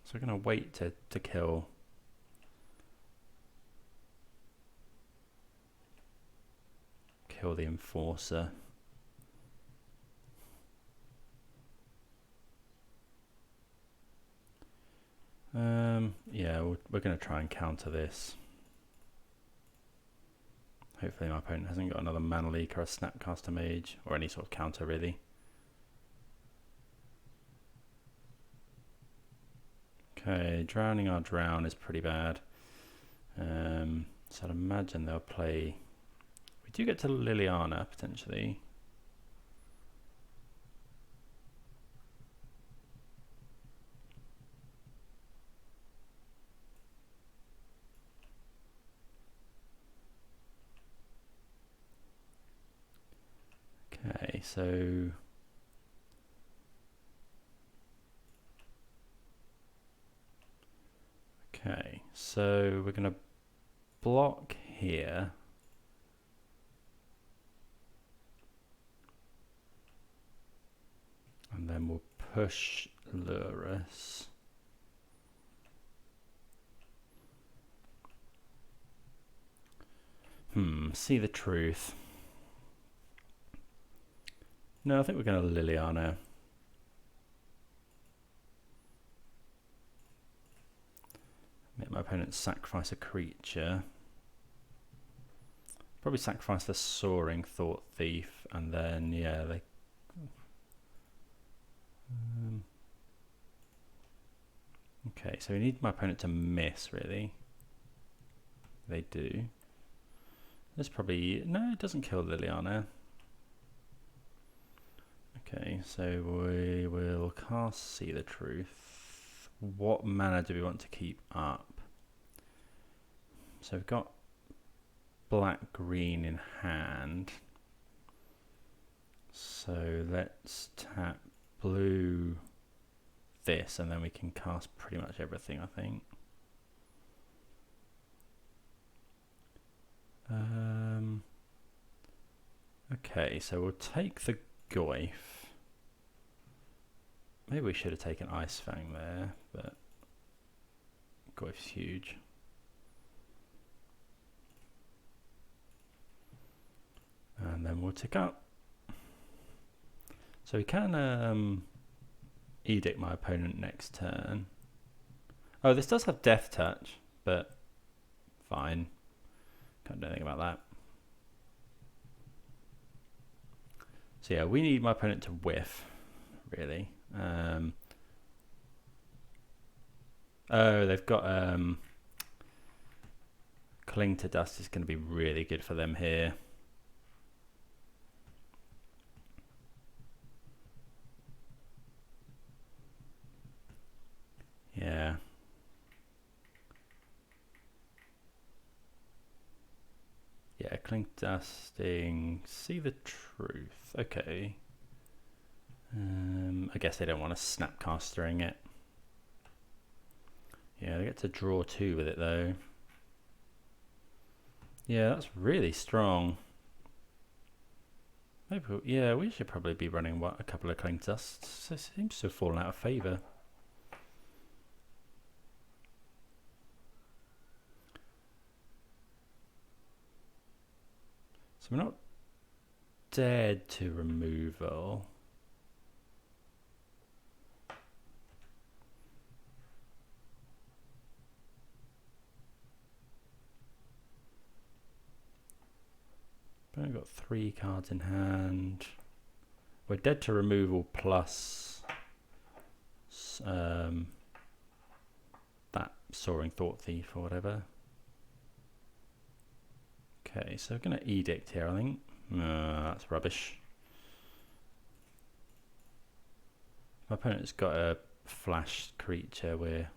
So we're going to wait to kill. Kill the Enforcer. Yeah, we're going to try and counter this. Hopefully my opponent hasn't got another Mana Leak or a Snapcaster Mage, or any sort of counter really. Okay, drowning our drown is pretty bad. So I'd imagine they'll play... We do get to Liliana, potentially. Okay, so... Okay, so we're going to block here. And then we'll push Lurus. See the truth. No, I think we're going to Liliana. Make my opponent sacrifice a creature. Probably sacrifice the Soaring Thought Thief, and then, yeah, they... okay, so we need my opponent to miss, really. They do. There's probably... No, it doesn't kill Liliana. Okay, so we will cast See the Truth. What mana do we want to keep up? So we've got black-green in hand. So let's tap blue this, and then we can cast pretty much everything, I think. Okay, so we'll take the Goyf. Maybe we should have taken Ice-Fang there, but Goyf's huge. And then we'll tick up. So we can Edict my opponent next turn. Oh, this does have Death Touch, but fine. Can't do anything about that. So yeah, we need my opponent to whiff, really. Oh, they've got Cling to Dust is going to be really good for them here. Yeah. Yeah, Cling Dusting, See the Truth. Okay. I guess they don't want to Snapcastering it. Yeah, they get to draw 2 with it though. Yeah, that's really strong. Maybe, yeah, we should probably be running a couple of Kalitas. It seems to have fallen out of favour. So we're not dead to removal. But we've got 3 cards in hand. We're dead to removal plus that Soaring Thought Thief or whatever. Okay, so we're going to Edict here, I think. That's rubbish. My opponent's got a flash creature. We're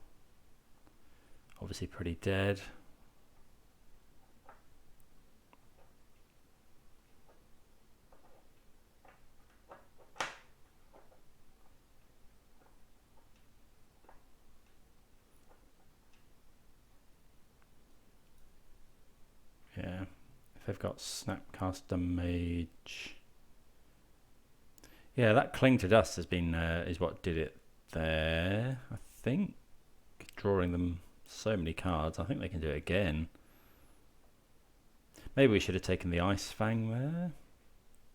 obviously pretty dead. Yeah, if they've got Snapcaster Mage. Yeah, that Cling to Dust has been is what did it there, I think. Drawing them so many cards, I think they can do it again. Maybe we should have taken the Ice-Fang there.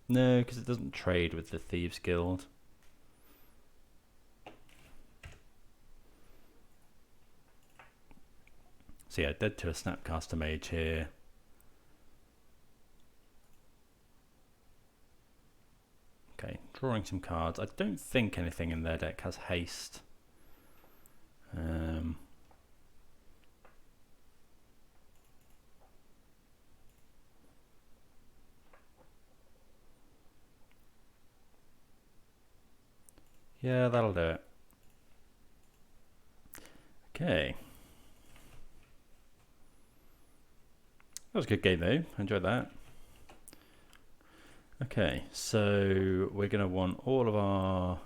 No, because it doesn't trade with the Thieves Guild. So yeah, dead to a Snapcaster Mage here. Okay, drawing some cards. I don't think anything in their deck has haste. Yeah, that'll do it. Okay. That was a good game though. I enjoyed that. Okay, so we're going to want all of our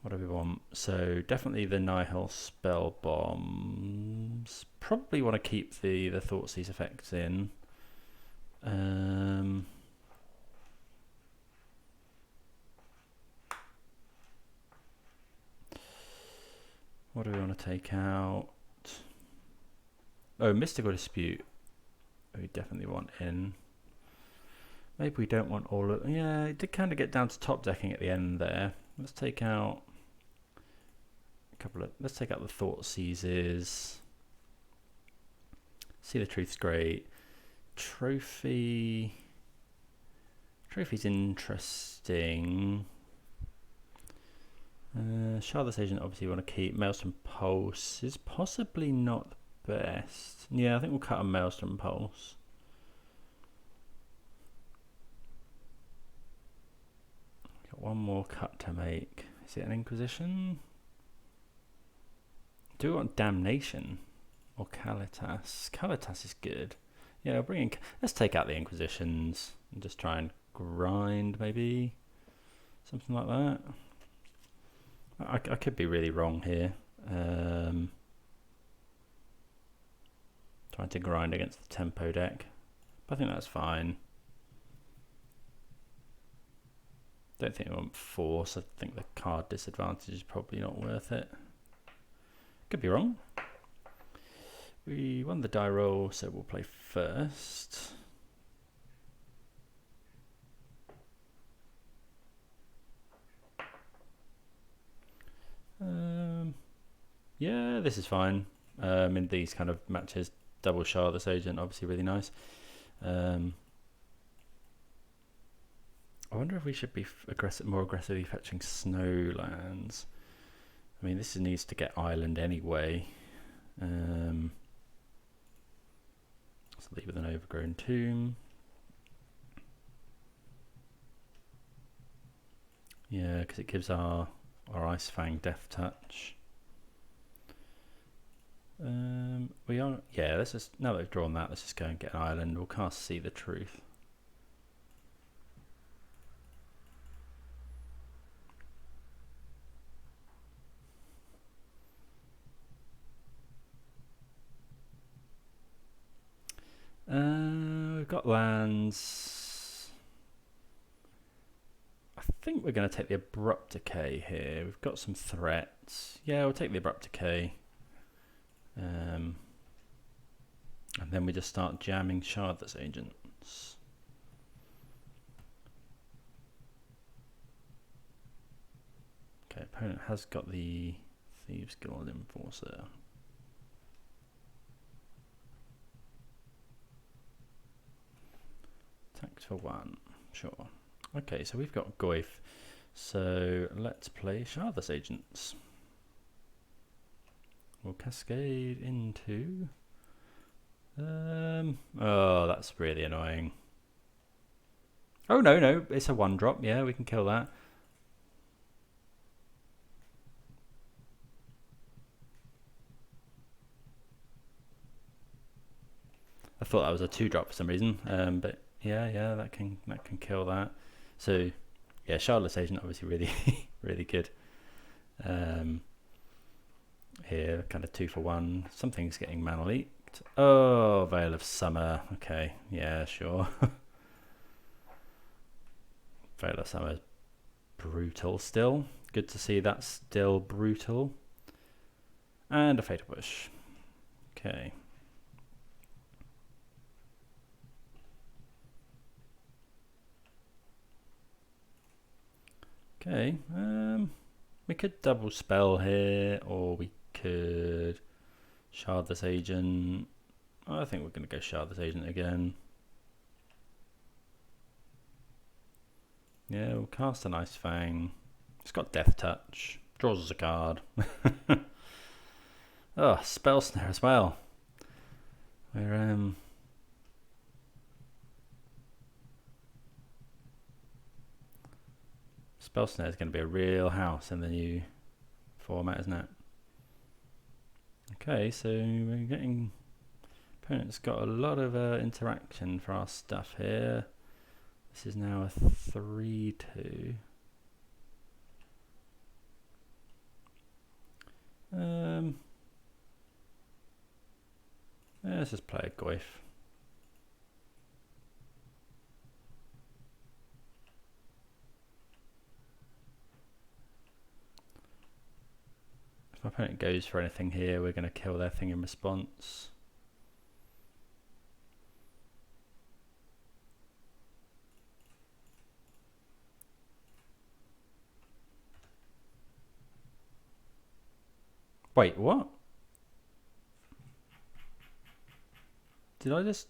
what do we want? So definitely the Nihil Spellbombs. Probably want to keep the Thoughtseize effects in. What do we want to take out? Oh, Mystical Dispute. We definitely want in. Maybe we don't want all of... Yeah, it did kind of get down to top decking at the end there. Let's take out a couple of... Let's take out the Thoughtseizes. See the Truth's great. Trophy's interesting. Shardless Agent obviously want to keep. Maelstrom Pulse is possibly not the best. Yeah, I think we'll cut a Maelstrom Pulse. Got one more cut to make. Is it an Inquisition? Do we want Damnation or Kalitas? Kalitas is good. Yeah, I'll bring in. Let's take out the Inquisitions and just try and grind, maybe something like that. I could be really wrong here. Trying to grind against the tempo deck, but I think that's fine. Don't think I want Force. I think the card disadvantage is probably not worth it. Could be wrong. We won the die roll, so we'll play first. Yeah, this is fine. In these kind of matches, double Shardless Agent, obviously really nice. I wonder if we should be more aggressively fetching snow lands. I mean, this needs to get island anyway. Let's leave with an Overgrown Tomb. Yeah, because it gives our Ice-Fang Death Touch. We are, yeah, let's just, now that we've drawn that, let's just go and get an island. We'll cast See the Truth. got lands. I think we're going to take the Abrupt Decay here. We've got some threats. Yeah, we'll take the Abrupt Decay. And then we just start jamming Shardless Agents. Okay, opponent has got the Thieves Guild Enforcer. Attacks for 1, sure. Okay, so we've got Goyf. So let's play Shardless Agents. We'll cascade into... oh, that's really annoying. Oh, no, it's a 1-drop. Yeah, we can kill that. I thought that was a 2-drop for some reason, but yeah, that can kill that. So yeah, Shardless Agent obviously really really good. Here, kind of 2 for 1. Something's getting mana leaked. Oh, Veil of Summer. Okay, yeah, sure. Veil of Summer is brutal still. Good to see that's still brutal. And a Fatal Push. Okay. Okay, we could double spell here, or we could Shardless Agent. I think we're going to go Shardless Agent again. Yeah, we'll cast an Ice-Fang. It's got Death Touch. Draws us a card. Oh, Spell Snare as well. We're Spell Snare is going to be a real house in the new format, isn't it? Okay, so we're getting... Opponent's got a lot of interaction for our stuff here. This is now a 3-2. Let's just play a Goyf. If my opponent goes for anything here, we're going to kill their thing in response. Wait, what? Did I just...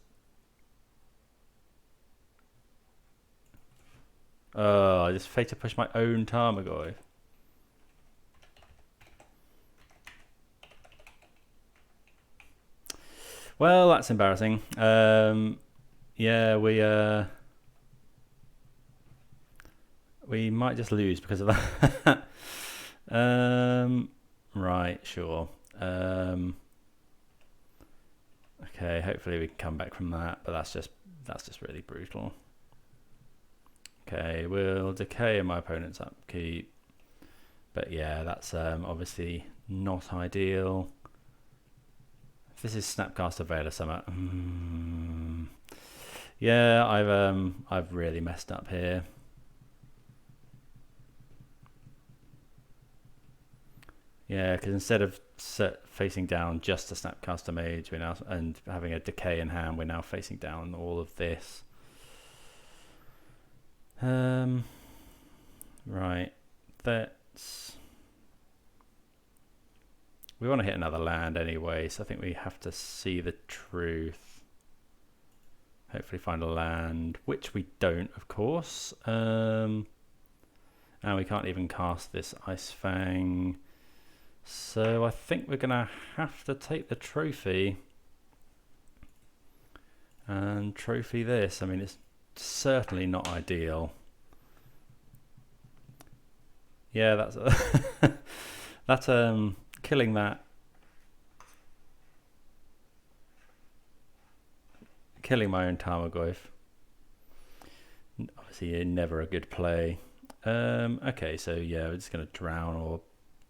Oh, I just fated to push my own Tarmogoyf. Well, that's embarrassing. Yeah, we might just lose because of that. Right, sure. Okay, hopefully we can come back from that, but that's just really brutal. Okay, we'll decay my opponent's upkeep. But yeah, that's obviously not ideal. If this is Snapcaster Veil of Summer, yeah, I've really messed up here. Yeah, because instead of facing down just a Snapcaster Mage, we're now, and having a Decay in hand, we're now facing down all of this. Right, that's... We want to hit another land anyway, so I think we have to see the truth. Hopefully find a land, which we don't, of course. And we can't even cast this Ice-Fang. So I think we're going to have to take the trophy and trophy this. I mean, it's certainly not ideal. Yeah, that's that's killing my own Tarmogoyf. Obviously, never a good play. Okay, so yeah, we're just going to drown or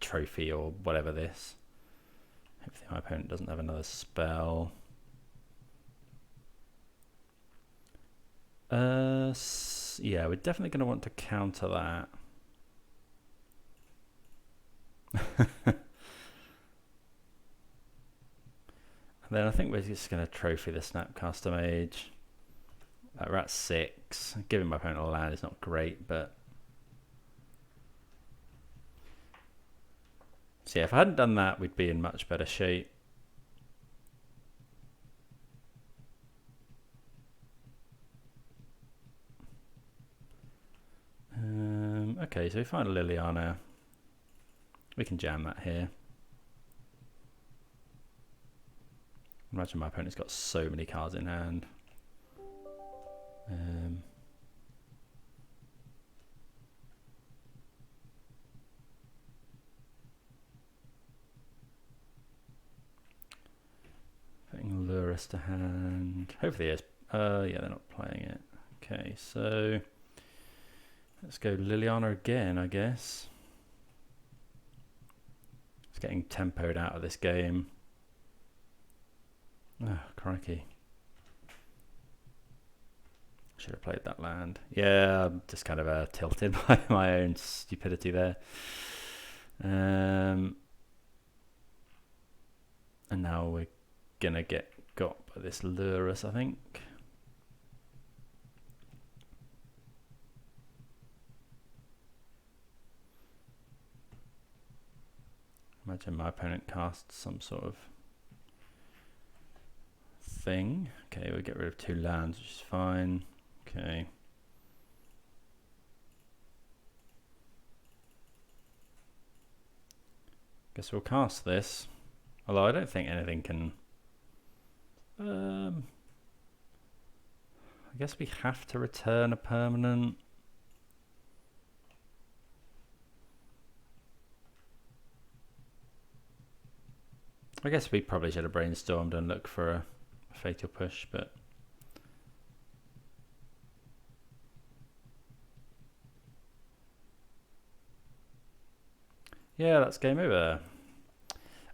trophy or whatever this. Hopefully my opponent doesn't have another spell. Yeah, we're definitely going to want to counter that. And then I think we're just going to trophy the Snapcaster Mage. We're at 6. Giving my opponent a land is not great, but... So yeah, if I hadn't done that, we'd be in much better shape. Okay, so we find a Liliana. We can jam that here. Imagine my opponent's got so many cards in hand. Putting Lurus to hand. Hopefully it's... yeah, they're not playing it. Okay, so... Let's go Liliana again, I guess. It's getting tempoed out of this game. Oh, crikey. Should have played that land. Yeah, I'm just kind of tilted by my own stupidity there. And now we're going to get got by this Lurus, I think. Imagine my opponent casts some sort of thing. Okay, we'll get rid of 2 lands, which is fine. Okay. Guess we'll cast this. Although I don't think anything can... I guess we have to return a permanent. I guess we probably should have brainstormed and looked for a fatal push, but... Yeah, that's game over.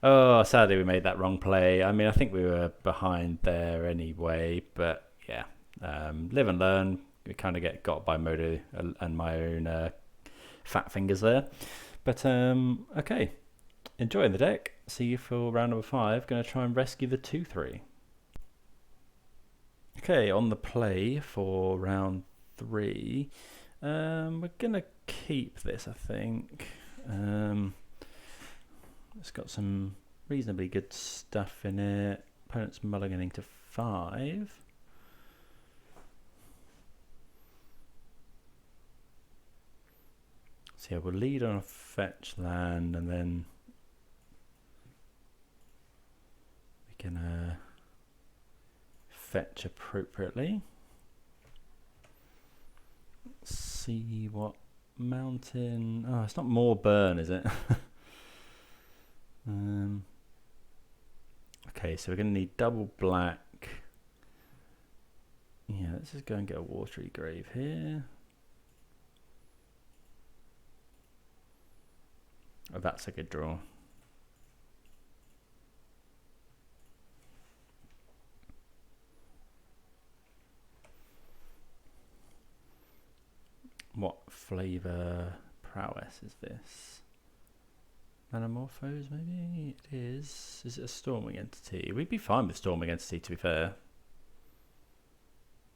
Oh, sadly we made that wrong play. I mean, I think we were behind there anyway, but yeah. Live and learn. We kind of get got by Modo and my own fat fingers there. But, okay. Enjoying the deck. See you for round number 5. Going to try and rescue the 2-3. Okay, on the play for round 3. We're going to keep this, I think. It's got some reasonably good stuff in it. Opponent's mulliganing to 5. So yeah, we'll lead on a fetch land and then we can fetch appropriately. Let's see what mountain... Oh, it's not more burn, is it? Okay, so we're going to need double black. Yeah, let's just go and get a Watery Grave here. Oh, that's a good draw. What flavor prowess is this? Manamorphose, maybe? It is. Is it a Storming Entity? We'd be fine with Storming Entity, to be fair.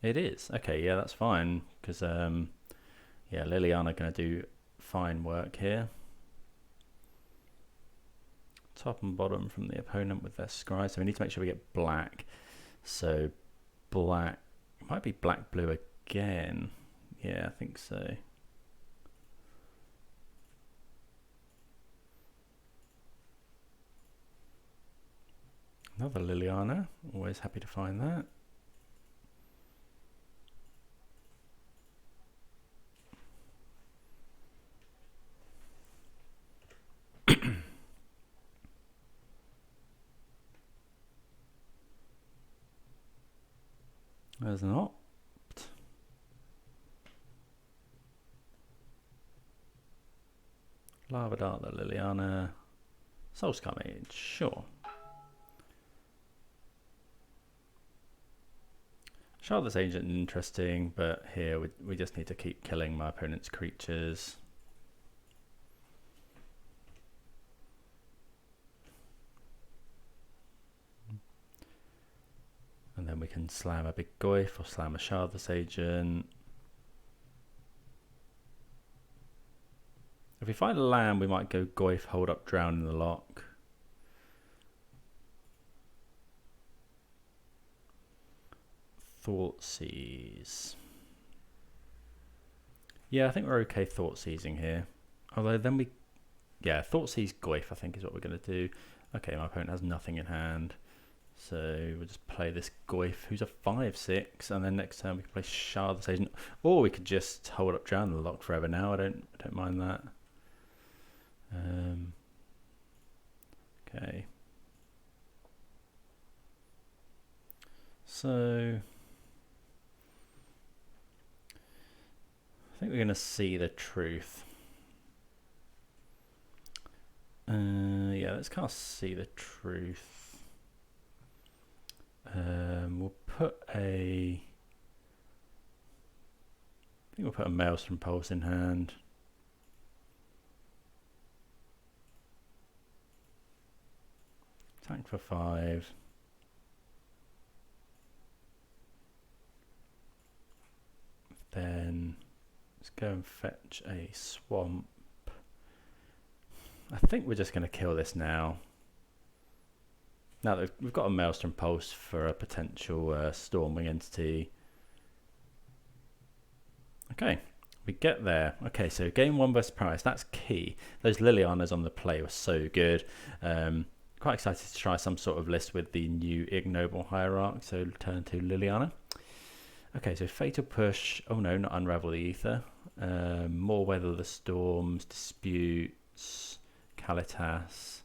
It is. Okay, yeah, that's fine. Because, yeah, Liliana going to do fine work here. Top and bottom from the opponent with their scry. So we need to make sure we get black. So, black. It might be black-blue again. Yeah, I think so. Another Liliana, always happy to find that. There's an opt. Lava Dart, the Liliana. Soulscar Mage, sure. Shardless Agent interesting, but here we just need to keep killing my opponent's creatures. And then we can slam a big Goyf or slam a Shardless Agent. If we find a land, we might go Goyf, hold up, drown in the Loch. Thoughtseize. Yeah, I think we're okay Thoughtseizing here. Although then we... Yeah, Thoughtseize Goyf I think is what we're going to do. Okay, my opponent has nothing in hand. So we'll just play this Goyf, who's a 5/6, and then next turn we can play Shardless Agent. Or we could just hold up, drown in the Loch forever now. I don't mind that. Okay. So... I think we're going to see the truth. Yeah, let's cast See the Truth. We'll put a... I think we'll put a Maelstrom Pulse in hand. Tank for 5. Then... let's go and fetch a swamp. I think we're just going to kill this now. Now that we've got a Maelstrom Pulse for a potential Stormwing entity. Okay, we get there. Okay, so game 1 versus price, that's key. Those Lilianas on the play were so good. Quite excited to try some sort of list with the new Ignoble Hierarch, so turn to Liliana. Okay, so Fatal Push. Oh no, not Unravel the Aether. More Weather the Storms, Disputes, Kalitas.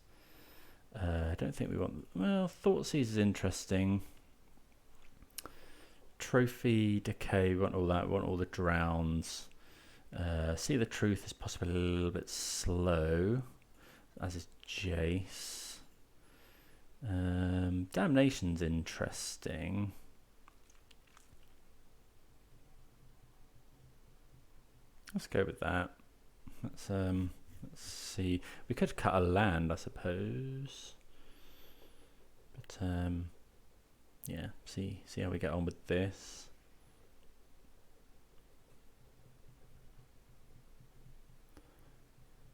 I don't think we want... well, Thoughtseize is interesting. Trophy Decay, we want all that. We want all the drowns. See the Truth is possibly a little bit slow, as is Jace. Damnation's interesting. Let's go with that. Let's see. We could cut a land, I suppose. But yeah, see how we get on with this.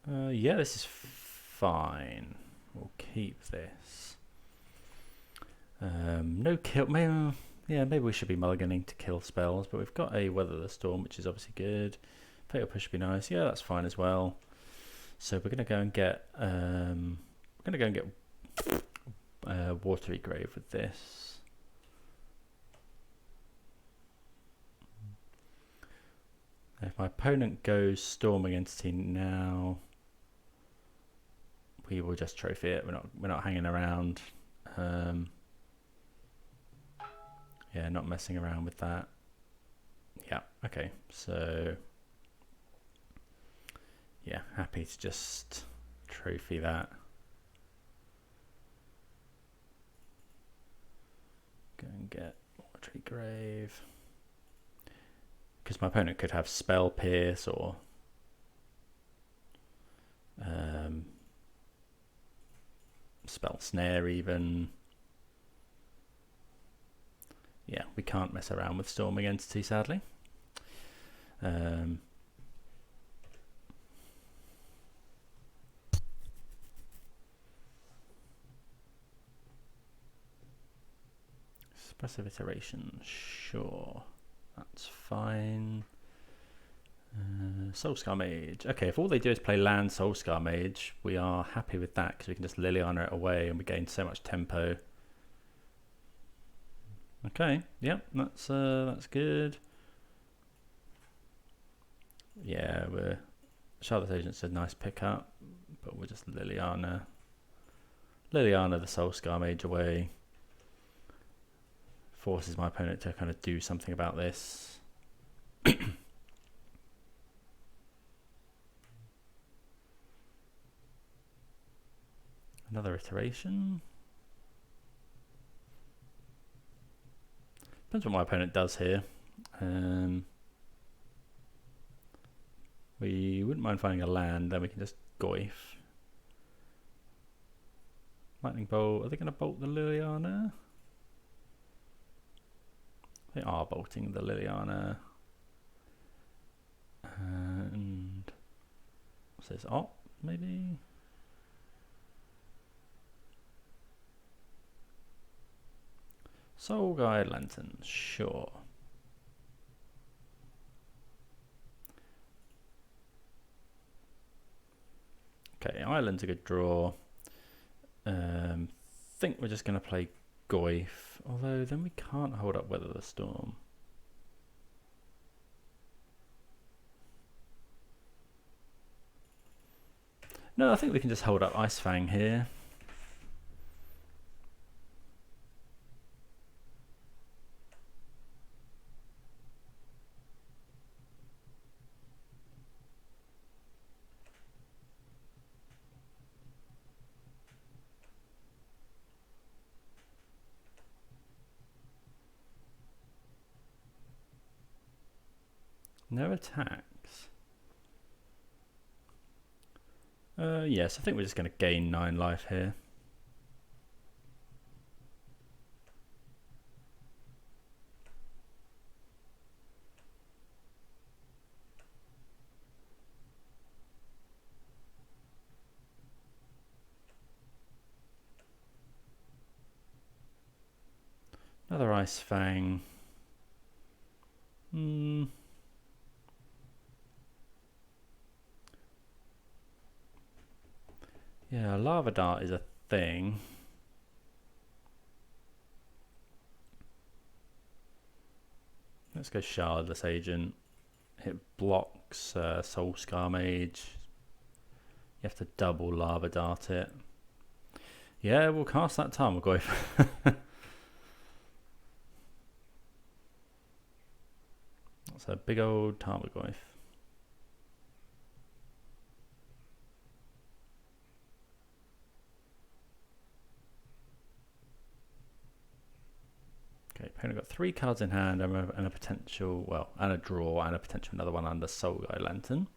Yeah, this is fine. We'll keep this. No kill. Maybe we should be mulliganing to kill spells, but we've got a Weather the Storm, which is obviously good. Fatal Push would be nice. Yeah, that's fine as well. So we're gonna go and get Watery Grave with this. If my opponent goes Storming Entity now, we will just trophy it. We're not hanging around. Yeah, not messing around with that. Yeah. Okay. So. Yeah, happy to just trophy that. Go and get Watery Grave. Because my opponent could have Spell Pierce or Spell Snare even. Yeah, we can't mess around with Storming Entity, sadly. Expressive Iteration, sure, that's fine. Soulscar Mage. Okay, if all they do is play land Soulscar Mage, we are happy with that because we can just Liliana it away and we gain so much tempo. Okay, yep, that's good. Yeah, Shardless Agent's a nice pickup, but we're just Liliana the Soulscar Mage away. Forces my opponent to kind of do something about this. Another iteration. Depends what my opponent does here. We wouldn't mind finding a land, then we can just Goyf. Lightning Bolt, are they going to bolt the Liliana? They are bolting the Liliana. And what's this? Oh, maybe? Soul Guide Lantern, sure. Okay, Island's a good draw. Think we're just going to play Goyf, although then we can't hold up Weather the Storm. No, I think we can just hold up Ice-Fang here. No attacks. Yes, I think we're just going to gain 9 life here. Another Ice-Fang. Yeah, Lava Dart is a thing. Let's go Shardless Agent. It blocks Soul Scar Mage. You have to double Lava Dart it. Yeah, we'll cast that Tarmogoyf. That's a big old Tarmogoyf. Okay, opponent got 3 cards in hand and a potential, well, and a draw and a potential another one under Soul Guide Lantern.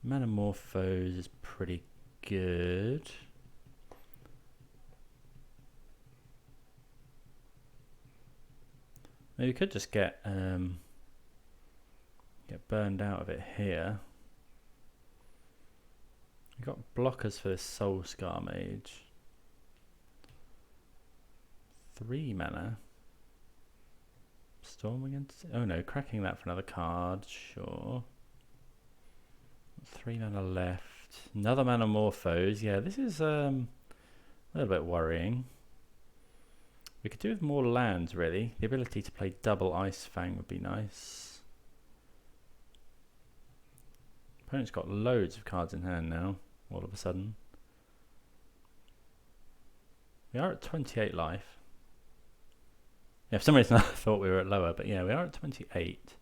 Metamorphose is pretty good. Maybe we could just get burned out of it here. We've got blockers for this Soul Scar Mage. 3 mana. Storm against. Oh no, cracking that for another card, sure. 3 mana left. Another Metamorphose. Yeah, this is a little bit worrying. We could do with more lands, really. The ability to play double Ice-Fang would be nice. Opponent's got loads of cards in hand now, all of a sudden. We are at 28 life. Yeah, for some reason I thought we were at lower, but yeah, we are at 28.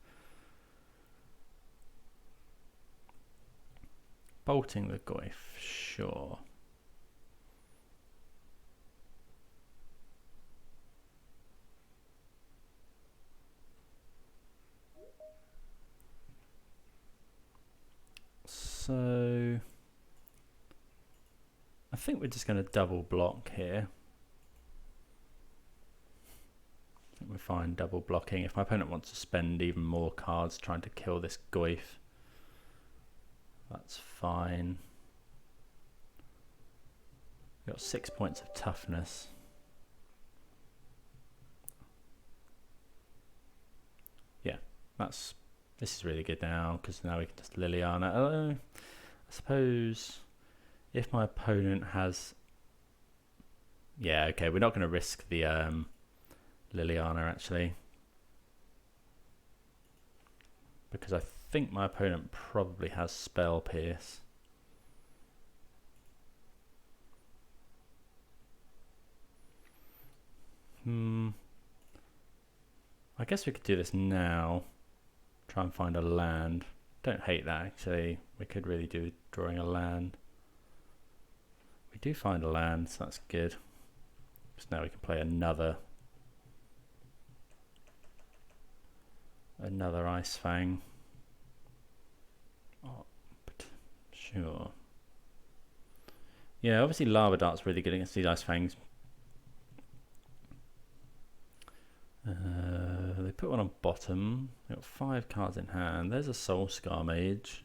Bolting the Goyf, sure. So I think we're just going to double block here. I think we're fine double blocking. If my opponent wants to spend even more cards trying to kill this Goyf, that's fine. We've got 6 points of toughness. Yeah, this is really good now, because now we can just Liliana. I suppose if my opponent has... Yeah, okay, we're not going to risk the Liliana, actually. Because I think my opponent probably has Spell Pierce. I guess we could do this now. Try and find a land. Don't hate that, actually. We could really do drawing a land. We do find a land, so that's good. So now we can play another Ice-Fang. Oh, but sure. Yeah, obviously Lava Dart's really good against these Ice-Fangs. They put one on bottom. They've got 5 cards in hand. There's a Soul Scar Mage.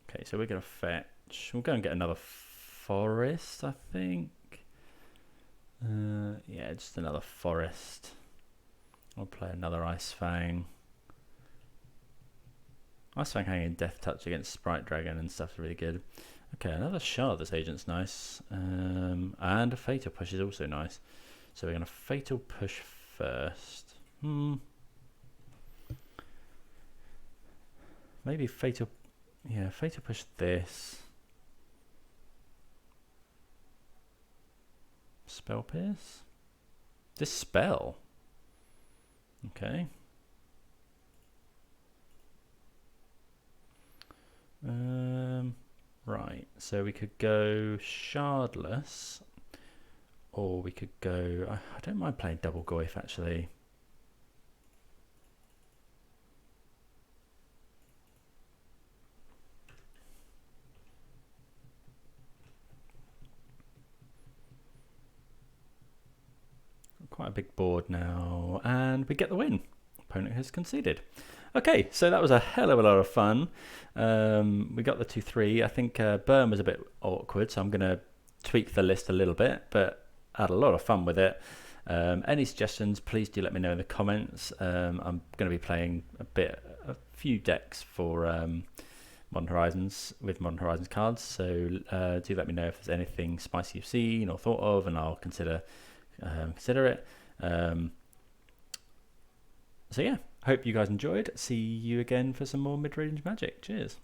Okay, so we're going to fetch. We'll go and get another forest, I think. Yeah, just another forest. I'll play another Ice-Fang. Ice-Fang hanging Death Touch against Sprite Dragon and stuff's really good. Okay, another Shardless Agent's nice. And a Fatal Push is also nice. So we're going to Fatal Push first. Maybe Fatal... Yeah, Fatal Push this. Spell Pierce? This spell? Okay. Right, so we could go Shardless, or we could go... I don't mind playing double Goyf, actually. Quite a big board now, and we get the win. Opponent has conceded. Okay, so that was a hell of a lot of fun. We got the 2-3. I think Burn was a bit awkward, so I'm going to tweak the list a little bit, but I had a lot of fun with it. Any suggestions, please do let me know in the comments. I'm going to be playing a few decks for Modern Horizons with Modern Horizons cards, so do let me know if there's anything spicy you've seen or thought of, and I'll consider it. So yeah, hope you guys enjoyed. See you again for some more mid-range magic. Cheers.